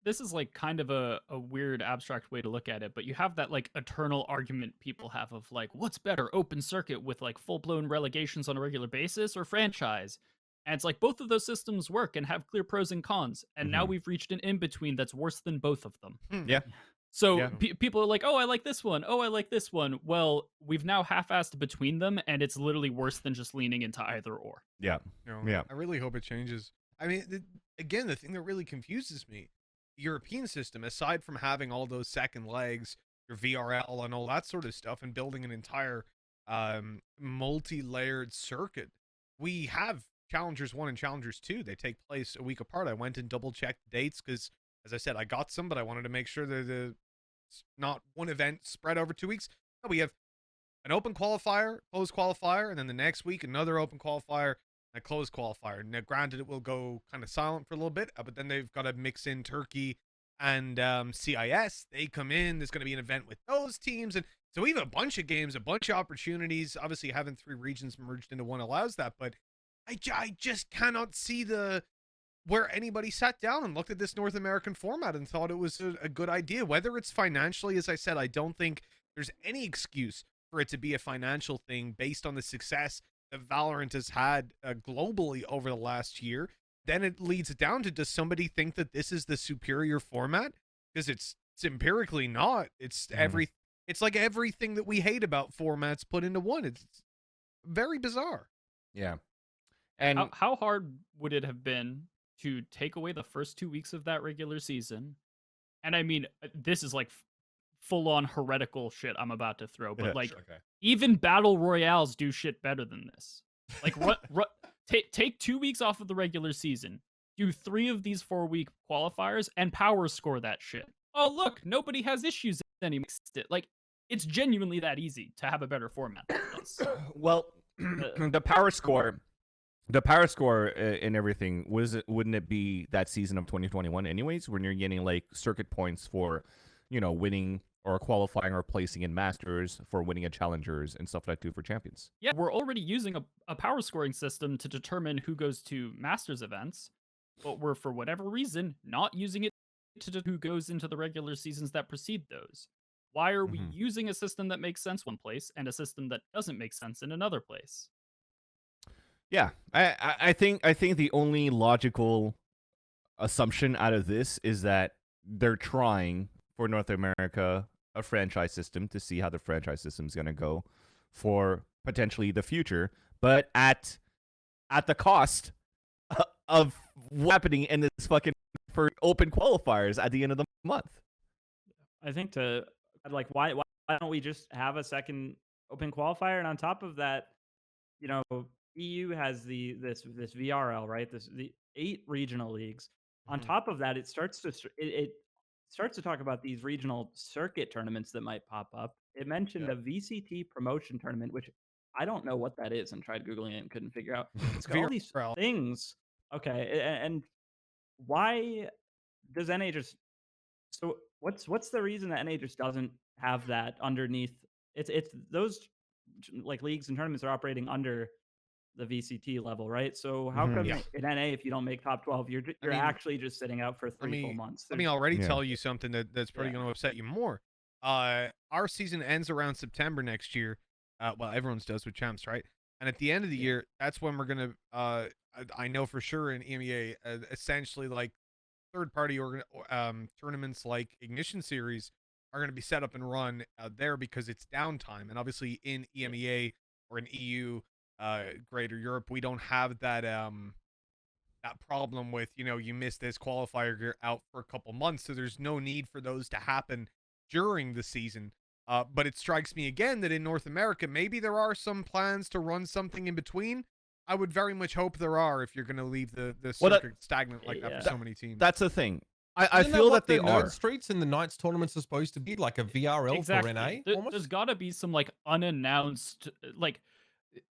This is like kind of a weird abstract way to look at it, but you have that like eternal argument people have of like, what's better, open circuit with like full-blown relegations on a regular basis or franchise? And it's like both of those systems work and have clear pros and cons. And now we've reached an in-between that's worse than both of them. Yeah. So people are like, oh, I like this one. Oh, I like this one. Well, we've now half-assed between them, and it's literally worse than just leaning into either or. Yeah. I really hope it changes. I mean, again, the thing that really confuses me, the European system, aside from having all those second legs, your VRL and all that sort of stuff, and building an entire multi-layered circuit, we have Challengers 1 and Challengers 2. They take place a week apart. I went and double-checked dates because, as I said, I got some, but I wanted to make sure that not one event spread over 2 weeks. No, we have an open qualifier, closed qualifier, and then the next week another open qualifier, a closed qualifier. Now, granted, it will go kind of silent for a little bit, but then they've got to mix in Turkey and CIS. They come in. There's going to be an event with those teams, and so we have a bunch of games, a bunch of opportunities. Obviously, having 3 regions merged into one allows that, but I just cannot see where anybody sat down and looked at this North American format and thought it was a good idea. Whether it's financially, as I said, I don't think there's any excuse for it to be a financial thing based on the success that Valorant has had globally over the last year. Then it leads down to, does somebody think that this is the superior format? Because it's empirically not. It's it's like everything that we hate about formats put into one. It's very bizarre. Yeah. And how hard would it have been to take away the first 2 weeks of that regular season? And I mean, this is like full-on heretical shit I'm about to throw, but like, even battle royales do shit better than this. Like, take 2 weeks off of the regular season, do 3 of these 4-week qualifiers, and power score that shit. Oh, look, nobody has issues anymore. Like, it's genuinely that easy to have a better format than this. Well, the power score and everything, wouldn't it be that season of 2021 anyways, when you're getting like circuit points for, winning or qualifying or placing in Masters, for winning at Challengers and stuff like that too for Champions? Yeah, we're already using a power scoring system to determine who goes to Masters events, but we're, for whatever reason, not using it to determine who goes into the regular seasons that precede those. Why are we using a system that makes sense one place and a system that doesn't make sense in another place? Yeah, I think the only logical assumption out of this is that they're trying for North America a franchise system to see how the franchise system is going to go for potentially the future, but at the cost of happening in this fucking for open qualifiers at the end of the month. I think why don't we just have a second open qualifier? And on top of that, EU has this VRL, right? The 8 regional leagues. On top of that, it starts to talk about these regional circuit tournaments that might pop up. It mentioned a VCT promotion tournament, which I don't know what that is, and tried Googling it and couldn't figure out. It's got all these things. Okay, and why does NA just... So what's the reason that NA just doesn't have that underneath? It's those like leagues and tournaments are operating under the VCT level, right? So how come in NA, if you don't make top 12, you're actually just sitting out for 3 full months? Let me already tell you something that's probably going to upset you more. Our season ends around September next year. Well, everyone's does with champs, right? And at the end of the year, that's when we're going to, I know for sure in EMEA, essentially like third-party tournaments like Ignition Series are going to be set up and run there because it's downtime. And obviously in EMEA or in EU, Greater Europe, we don't have that that problem with, you miss this qualifier, you're out for a couple months, so there's no need for those to happen during the season. But it strikes me again that in North America, maybe there are some plans to run something in between. I would very much hope there are, if you're going to leave the circuit stagnant like that for so many teams. That's the thing. I feel that they are. Streets in the Knights tournaments are supposed to be like a VRL for NA. There's got to be some like unannounced, like,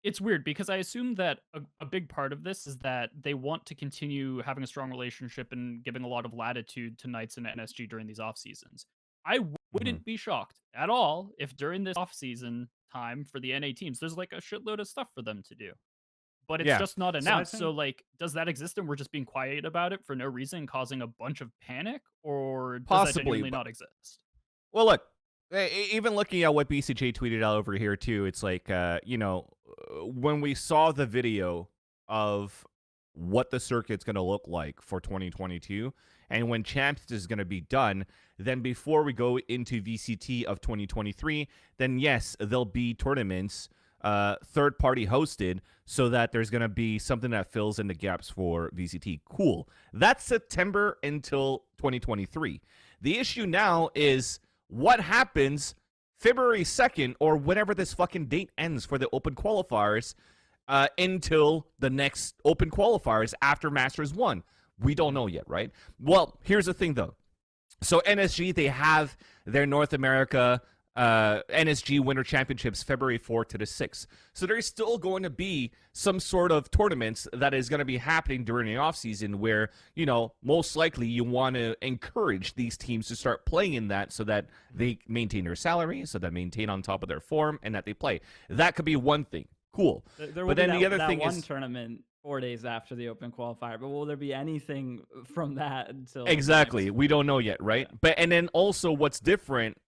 it's weird because I assume that a big part of this is that they want to continue having a strong relationship and giving a lot of latitude to Knights and NSG during these off seasons. I wouldn't be shocked at all if during this off season time for the NA teams, there's like a shitload of stuff for them to do. But it's just not announced. So, like, does that exist and we're just being quiet about it for no reason, causing a bunch of panic? Or does that genuinely not exist? Well, look, even looking at what BCJ tweeted out over here, too, it's like, when we saw the video of what the circuit's going to look like for 2022, and when Champs is going to be done, then before we go into VCT of 2023, then yes, there'll be tournaments third-party hosted so that there's going to be something that fills in the gaps for VCT. Cool. That's September until 2023. The issue now is what happens February 2nd or whenever this fucking date ends for the open qualifiers until the next open qualifiers after Masters 1. We don't know yet, right? Well, here's the thing, though. So NSG, they have their North America NSG Winter Championships February 4th to the 6th. So there's still going to be some sort of tournaments that is going to be happening during the offseason where, you know, most likely you want to encourage these teams to start playing in that so that they maintain their salary, so that maintain on top of their form, and that they play. That could be one thing. Cool. There will but be then that, the other that thing one is tournament 4 days after the Open qualifier, but will there be anything from that until exactly we don't know yet, right? But and then also what's different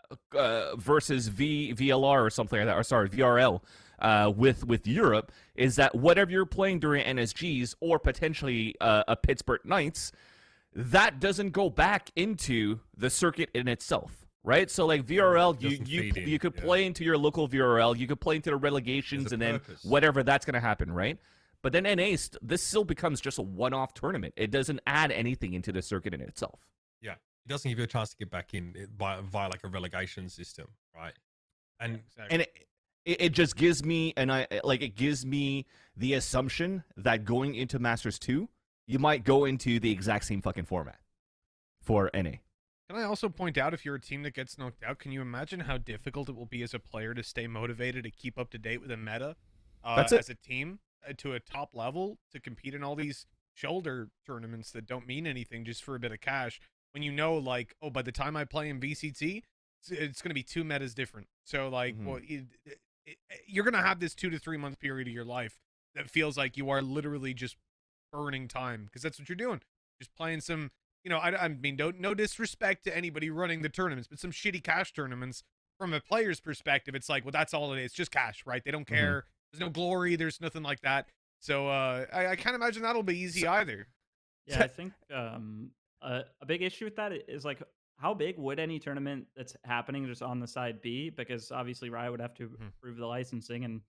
versus VLR or something like that, or sorry, VRL with Europe is that whatever you're playing during NSGs or potentially a Pittsburgh Knights, that doesn't go back into the circuit in itself. Right, so like VRL, you could play into your local VRL, you could play into the relegations, and then whatever that's going to happen, right? But then NA, this still becomes just a one-off tournament. It doesn't add anything into the circuit in itself. Yeah, it doesn't give you a chance to get back in via like a relegation system, right? And it just gives me it gives me the assumption that going into Masters 2, you might go into the exact same fucking format for NA. Can I also point out, if you're a team that gets knocked out, can you imagine how difficult it will be as a player to stay motivated, to keep up to date with a meta as a team to a top level, to compete in all these shoulder tournaments that don't mean anything just for a bit of cash, when you know, like, oh, by the time I play in VCT, it's going to be 2 metas different. So, like, well, you're going to have this 2 to 3 month period of your life that feels like you are literally just burning time, because that's what you're doing. Just playing some... You know, I mean, no disrespect to anybody running the tournaments, but some shitty cash tournaments, from a player's perspective, it's like, well, that's all it is. It's just cash, right? They don't care. There's no glory. There's nothing like that. So I can't imagine that'll be easy either. Yeah, I think a big issue with that is, like, how big would any tournament that's happening just on the side be? Because obviously Riot would have to approve the licensing, and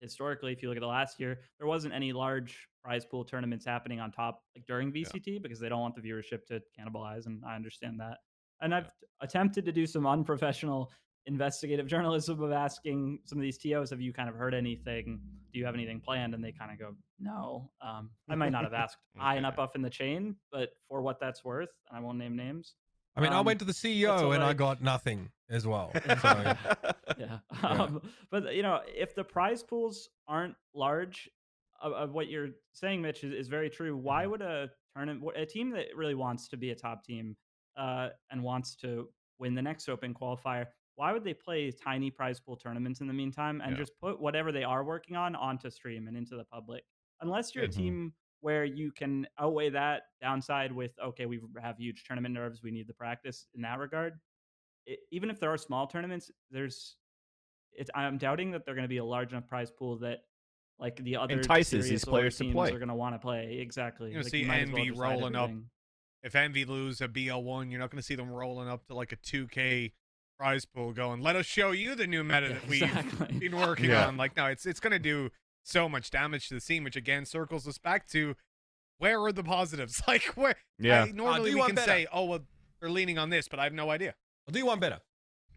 historically, if you look at the last year, there wasn't any large prize pool tournaments happening on top, like during VCT, because they don't want the viewership to cannibalize, and I understand that. And I've attempted to do some unprofessional investigative journalism of asking some of these TOs, have you kind of heard anything? Do you have anything planned? And they kind of go, no. I might not have asked high enough up in the chain, but for what that's worth, and I won't name names. I mean, I went to the CEO and I got nothing as well. So. But you know, if the prize pools aren't large, what you're saying, Mitch, is very true. Why would a team that really wants to be a top team and wants to win the next Open qualifier, why would they play tiny prize pool tournaments in the meantime and just put whatever they are working on onto stream and into the public? Unless you're a team where you can outweigh that downside with, okay, we have huge tournament nerves, we need the practice in that regard. Even if there are small tournaments, I'm doubting that they're going to be a large enough prize pool that, like, the other entices these players to play. Are going to want to play. Exactly. You like, see Envy rolling up. If Envy lose a BL1, you're not going to see them rolling up to like a 2K prize pool going, let us show you the new meta that we've been working on. Like, no, it's going to do so much damage to the scene, which again circles us back to, where are the positives? Like, where? Normally we can say, oh, well, they're leaning on this, but I have no idea. I'll do one better.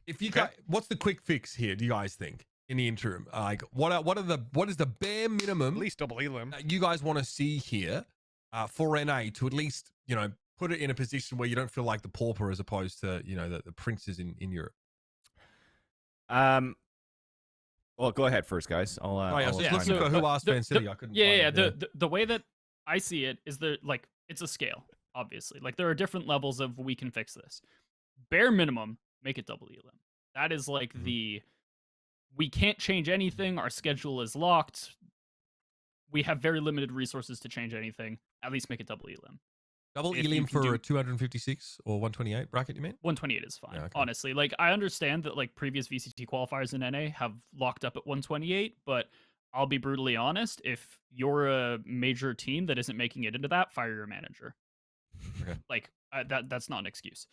If you guys, what's the quick fix here? Do you guys think in the interim? Like, what is the bare minimum? At least double elim. You guys want to see here for NA to at least, you know, put it in a position where you don't feel like the pauper as opposed to, you know, the princes in Europe. Well, go ahead first, guys. I was just looking for who asked Vansilli. I couldn't. The way that I see it is that, like, it's a scale. Obviously, like, there are different levels of we can fix this. Bare minimum, make it double elim. That is like we can't change anything. Our schedule is locked. We have very limited resources to change anything. At least make it double elim. Double elim for a 256 or 128 bracket, you mean? 128 is fine, honestly. Like, I understand that, like, previous VCT qualifiers in NA have locked up at 128, but I'll be brutally honest. If you're a major team that isn't making it into that, fire your manager. Okay. Like, that's not an excuse.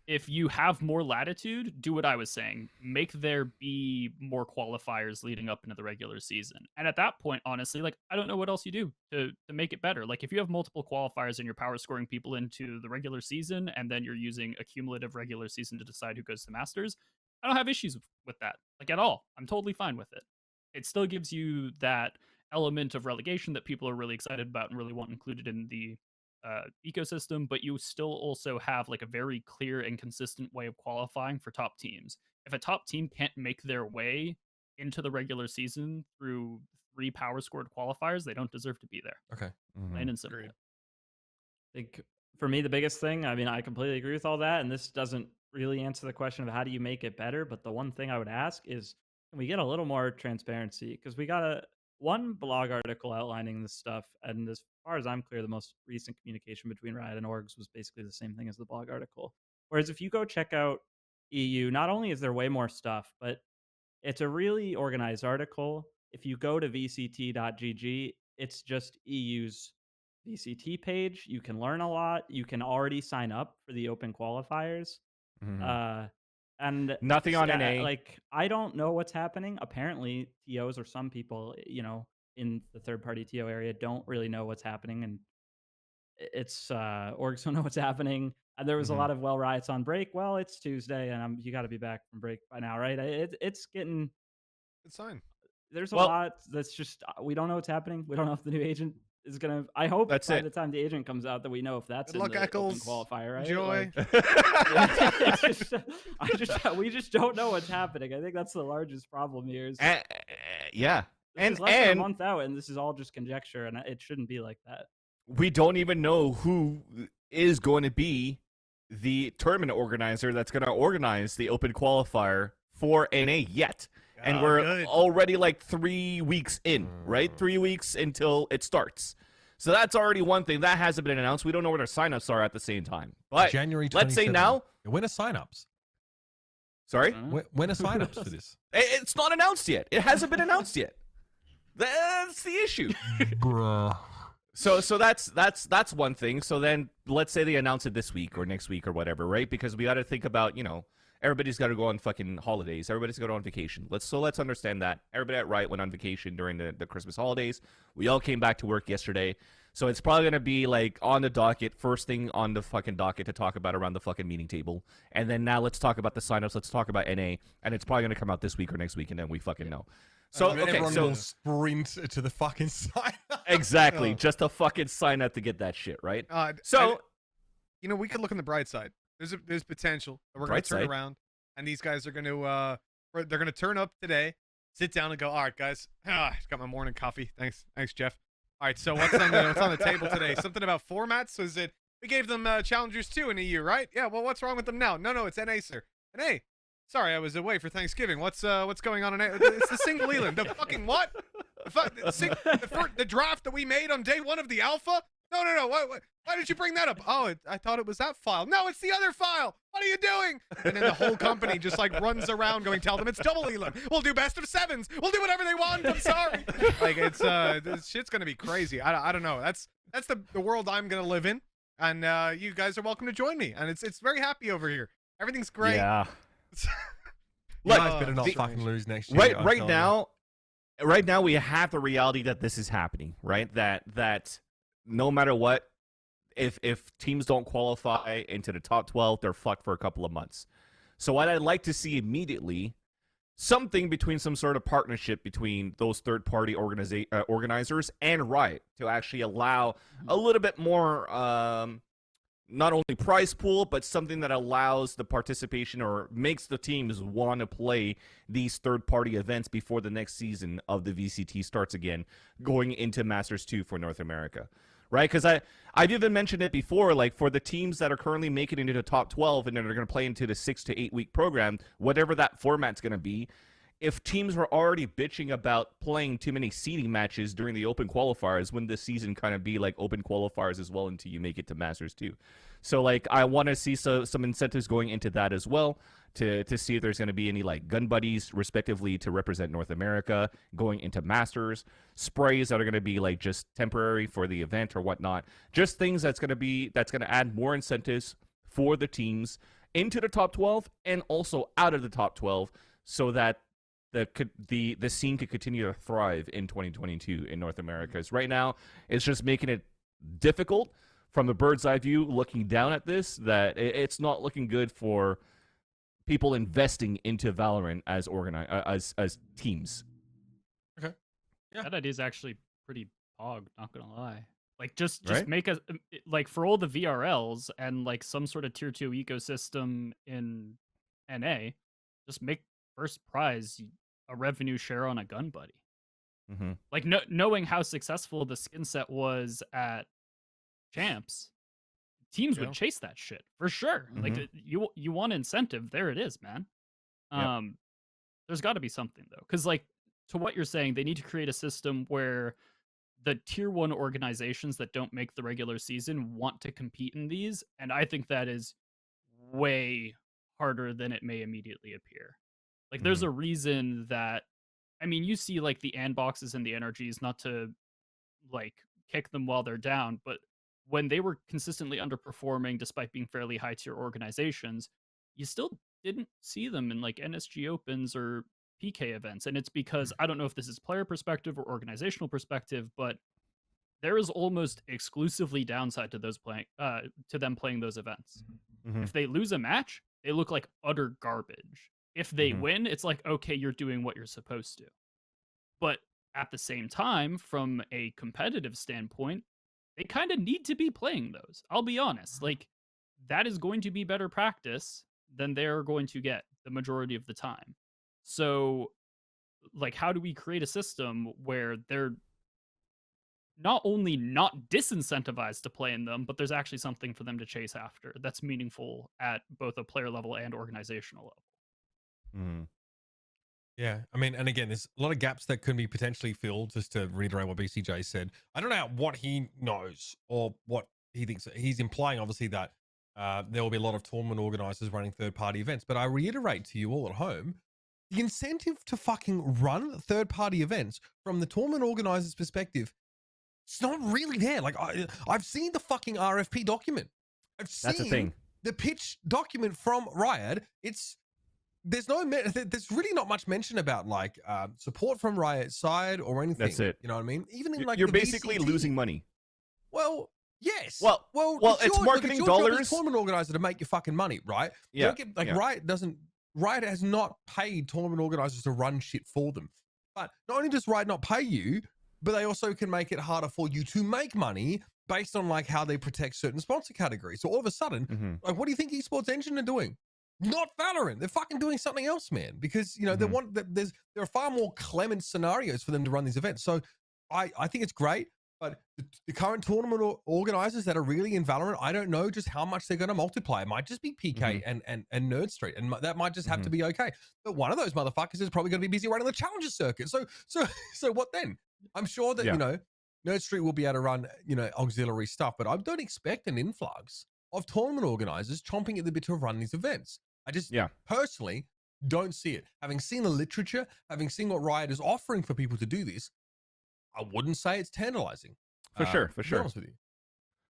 If you have more latitude, do what I was saying. Make there be more qualifiers leading up into the regular season. And at that point, honestly, like, I don't know what else you do to make it better. Like, if you have multiple qualifiers and you're power scoring people into the regular season, and then you're using a cumulative regular season to decide who goes to Masters, I don't have issues with that, like, at all. I'm totally fine with it. It still gives you that element of relegation that people are really excited about and really want included in the ecosystem, but you still also have like a very clear and consistent way of qualifying for top teams. If a top team can't make their way into the regular season through 3 power scored qualifiers, they don't deserve to be there. Okay. Plain and simple. Agreed. I think for me, the biggest thing, I mean, I completely agree with all that. And this doesn't really answer the question of how do you make it better. But the one thing I would ask is, can we get a little more transparency? Because we got one blog article outlining this stuff. And as far as I'm clear, the most recent communication between Riot and orgs was basically the same thing as the blog article. Whereas if you go check out EU, not only is there way more stuff, but it's a really organized article. If you go to vct.gg, it's just EU's VCT page. You can learn a lot. You can already sign up for the open qualifiers. And Nothing on NA. Like, I don't know what's happening. Apparently, TOs or some people, in the third-party TO area don't really know what's happening, and it's orgs don't know what's happening. And there was a lot of riots on break. Well, it's Tuesday, and you got to be back from break by now, right? It's getting. It's fine. There's a lot that's just we don't know what's happening. We don't know if the new agent is gonna. I hope by the time the agent comes out that we know if that's in the open qualifier, right? Enjoy. We just don't know what's happening. I think that's the largest problem here. Yeah, and less than a month out, and this is all just conjecture, and it shouldn't be like that. We don't even know who is going to be the tournament organizer that's going to organize the open qualifier for NA yet. And we're already like 3 weeks in, right? 3 weeks until it starts. So that's already one thing. That hasn't been announced. We don't know what our signups are at the same time. But January 27th. Let's say now. When are signups? Sorry? When are signups for this? It's not announced yet. It hasn't been announced yet. That's the issue. Bruh. So that's one thing. So then let's say they announce it this week or next week or whatever, right? Because we got to think about, everybody's got to go on fucking holidays. Everybody's got to go on vacation. Let's understand that. Everybody at Riot went on vacation during the Christmas holidays. We all came back to work yesterday. So it's probably going to be like on the docket, first thing on the fucking docket to talk about around the fucking meeting table. And then now let's talk about the signups. Let's talk about NA. And it's probably going to come out this week or next week, and then we fucking know. So everyone will sprint to the fucking sign up. Exactly. Just to fucking sign up to get that shit, right? We could look on the bright side. There's potential that we're going to turn around, and these guys are going to they're going to turn up today, sit down and go, all right, guys, I got my morning coffee. Thanks, Jeff. All right, so what's on the table today? Something about formats? So is it we gave them challengers too in EU, right? Yeah. Well, what's wrong with them now? No, it's NA, sir. NA. Sorry, I was away for Thanksgiving. What's going on in NA? It's the single elim. The fucking what? The draft that we made on day 1 of the alpha? No. Why did you bring that up? Oh, I thought it was that file. No, it's the other file. What are you doing? And then the whole company just like runs around going, tell them it's double elim. We'll do best of 7s. We'll do whatever they want. I'm sorry. Like it's this shit's gonna be crazy. I don't know. That's the world I'm gonna live in. And you guys are welcome to join me. And it's very happy over here. Everything's great. Yeah. You guys better not fucking lose next year. Right now we have the reality that this is happening, right? That no matter what, if teams don't qualify into the top 12, they're fucked for a couple of months. So what I'd like to see immediately, something between some sort of partnership between those third-party organizers and Riot to actually allow a little bit more, not only prize pool, but something that allows the participation or makes the teams want to play these third-party events before the next season of the VCT starts again, going into Masters 2 for North America. Right, because I've even mentioned it before, like for the teams that are currently making it into the top 12 and then they're going to play into the 6 to 8 week program, whatever that format's going to be, if teams were already bitching about playing too many seeding matches during the open qualifiers, wouldn't this season kind of be like open qualifiers as well until you make it to Masters 2? So like I want to see some incentives going into that as well to see if there's going to be any like gun buddies respectively to represent North America going into Masters, sprays that are going to be like just temporary for the event or whatnot, just things that's going to add more incentives for the teams into the top 12 and also out of the top 12 so that the scene could continue to thrive in 2022 in North America. Because right now it's just making it difficult from the bird's eye view looking down at this, that it's not looking good for people investing into Valorant as as teams. Okay. Yeah. That idea is actually pretty pog, not gonna lie. Like just Right? make a like for all the VRLs and like some sort of tier 2 ecosystem in NA, just make first prize a revenue share on a gun buddy. Mm-hmm. Like knowing how successful the skin set was at Champs, teams Yeah. would chase that shit for sure. Like you want incentive, there it is, man. Yep. There's got to be something though, because like to what you're saying, they need to create a system where the tier 1 organizations that don't make the regular season want to compete in these, and I think that is way harder than it may immediately appear. Like there's a reason that, I mean, you see like the Andboxes and the NRGs, not to like kick them while they're down, but when they were consistently underperforming despite being fairly high tier organizations, you still didn't see them in like NSG Opens or PK events. And it's because I don't know if this is player perspective or organizational perspective, but there is almost exclusively downside to those playing to them playing those events. If they lose a match, they look like utter garbage. If they win, it's like, okay, you're doing what you're supposed to. But at the same time, from a competitive standpoint, they kind of need to be playing those. I'll be honest. Like, that is going to be better practice than they're going to get the majority of the time. So, like, how do we create a system where they're not only not disincentivized to play in them, but there's actually something for them to chase after that's meaningful at both a player level and organizational level? Yeah, I mean, and again, there's a lot of gaps that can be potentially filled. Just to reiterate what BCJ said, I don't know what he knows or what he thinks. He's implying, obviously, that there will be a lot of tournament organizers running third-party events. But I reiterate to you all at home, the incentive to fucking run third-party events from the tournament organizer's perspective, it's not really there. Like I've seen the fucking RFP document. I've seen That's the thing. The pitch document from Riot. There's really not much mention about like support from Riot's side or anything. That's it. You know what I mean? Even in like you're the basically VCT, losing money. Well, yes. Well, it's marketing your job as dollars. a tournament organizer to make your fucking money, right? Yeah. Riot has not paid tournament organizers to run shit for them. But not only does Riot not pay you, but they also can make it harder for you to make money based on like how they protect certain sponsor categories. So all of a sudden, like, what do you think Esports Engine are doing? Not Valorant. They're fucking doing something else, man. Because there are far more clement scenarios for them to run these events. So I think it's great. But the current tournament organizers that are really in Valorant, I don't know just how much they're going to multiply. It might just be PK and Nerd Street, and that might just have to be okay. But one of those motherfuckers is probably going to be busy running the Challenger circuit. So what then? I'm sure that Nerd Street will be able to run auxiliary stuff, but I don't expect an influx of tournament organizers chomping at the bit to run these events. I just personally don't see it. Having seen the literature, having seen what Riot is offering for people to do this, I wouldn't say it's tantalizing. For sure. To be honest with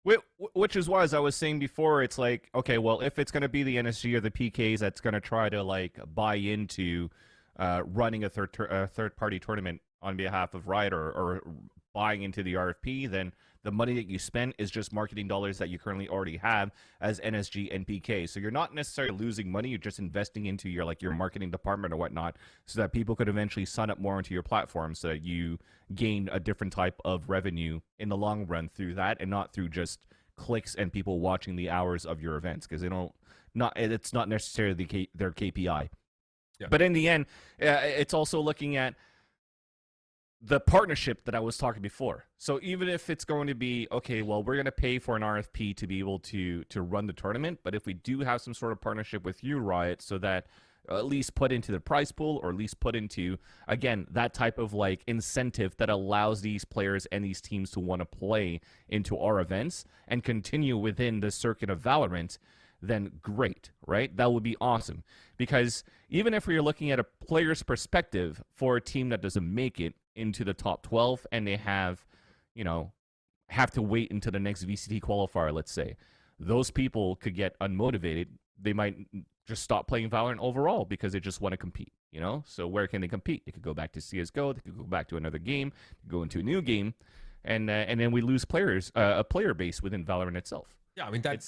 you. Which is why, as I was saying before, it's like, okay, well, if it's going to be the NSG or the PKs that's going to try to like buy into running a third-party tournament on behalf of Riot or buying into the RFP, then the money that you spend is just marketing dollars that you currently already have as NSG and PK. So you're not necessarily losing money. You're just investing into your marketing department or whatnot so that people could eventually sign up more into your platform so that you gain a different type of revenue in the long run through that and not through just clicks and people watching the hours of your events because it's not necessarily their KPI. Yeah. But in the end, it's also looking at the partnership that I was talking before. So even if it's going to be, okay, well, we're going to pay for an RFP to be able to run the tournament, but if we do have some sort of partnership with you, Riot, so that at least put into the prize pool or at least put into, again, that type of like incentive that allows these players and these teams to want to play into our events and continue within the circuit of Valorant, then great, right? That would be awesome. Because even if we're looking at a player's perspective for a team that doesn't make it into the top 12 and they have to wait until the next VCT qualifier, let's say, those people could get unmotivated. They might just stop playing Valorant overall because they just want to compete, So where can they compete? They could go back to CSGO, they could go back to another game, go into a new game, and then we lose a player base within Valorant itself. Yeah, I mean, that's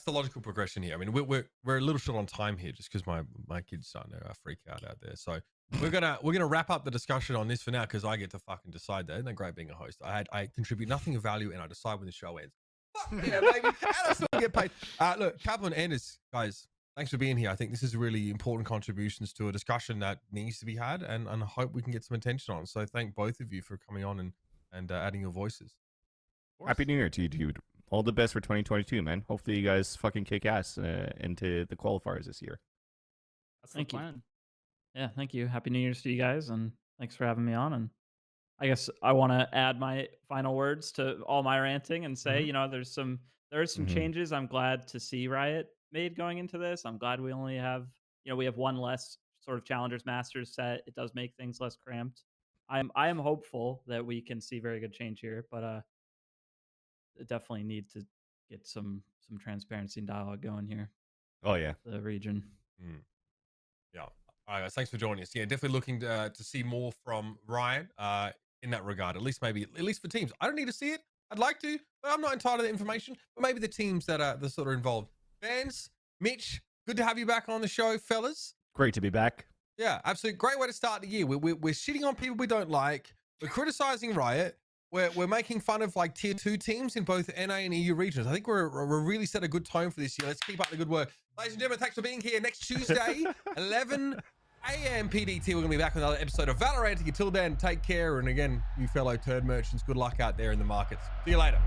the logical progression here. I mean, we're a little short on time here just because my kids starting to freak out there. So we're gonna wrap up the discussion on this for now because I get to fucking decide that. Isn't that great being a host? I contribute nothing of value and I decide when the show ends. Fuck yeah, baby. And I still get paid. Look, Kaplan and Anderzz, guys, thanks for being here. I think this is really important contributions to a discussion that needs to be had, and I hope we can get some attention on. So thank both of you for coming on and adding your voices. Happy New Year to you, dude. All the best for 2022, man. Hopefully you guys fucking kick ass into the qualifiers this year. That's Thank the you. plan. Yeah, thank you. Happy New Year's to you guys, and thanks for having me on. And I guess I want to add my final words to all my ranting and say, you know, there are some changes I'm glad to see Riot made going into this. I'm glad we only have, you know, we have one less sort of Challengers Masters set. It does make things less cramped. I am hopeful that we can see very good change here, but definitely need to get some transparency and dialogue going here. Oh yeah, the region. Yeah. All right, guys, thanks for joining us. Yeah, definitely looking to see more from Ryan in that regard. At least for teams. I don't need to see it. I'd like to, but I'm not entitled to the information. But maybe the teams that are sort of involved. Vans, Mitch, good to have you back on the show, fellas. great to be back. Yeah, absolutely. Great way to start the year. We're shitting on people we don't like. We're criticizing Riot. We're making fun of like tier 2 teams in both NA and EU regions. I think we're really set a good tone for this year. Let's keep up the good work. Ladies and gentlemen, thanks for being here. Next Tuesday, 11 a.m. PDT, we're going to be back with another episode of Valorant. Until then, take care. And again, you fellow turd merchants, good luck out there in the markets. See you later.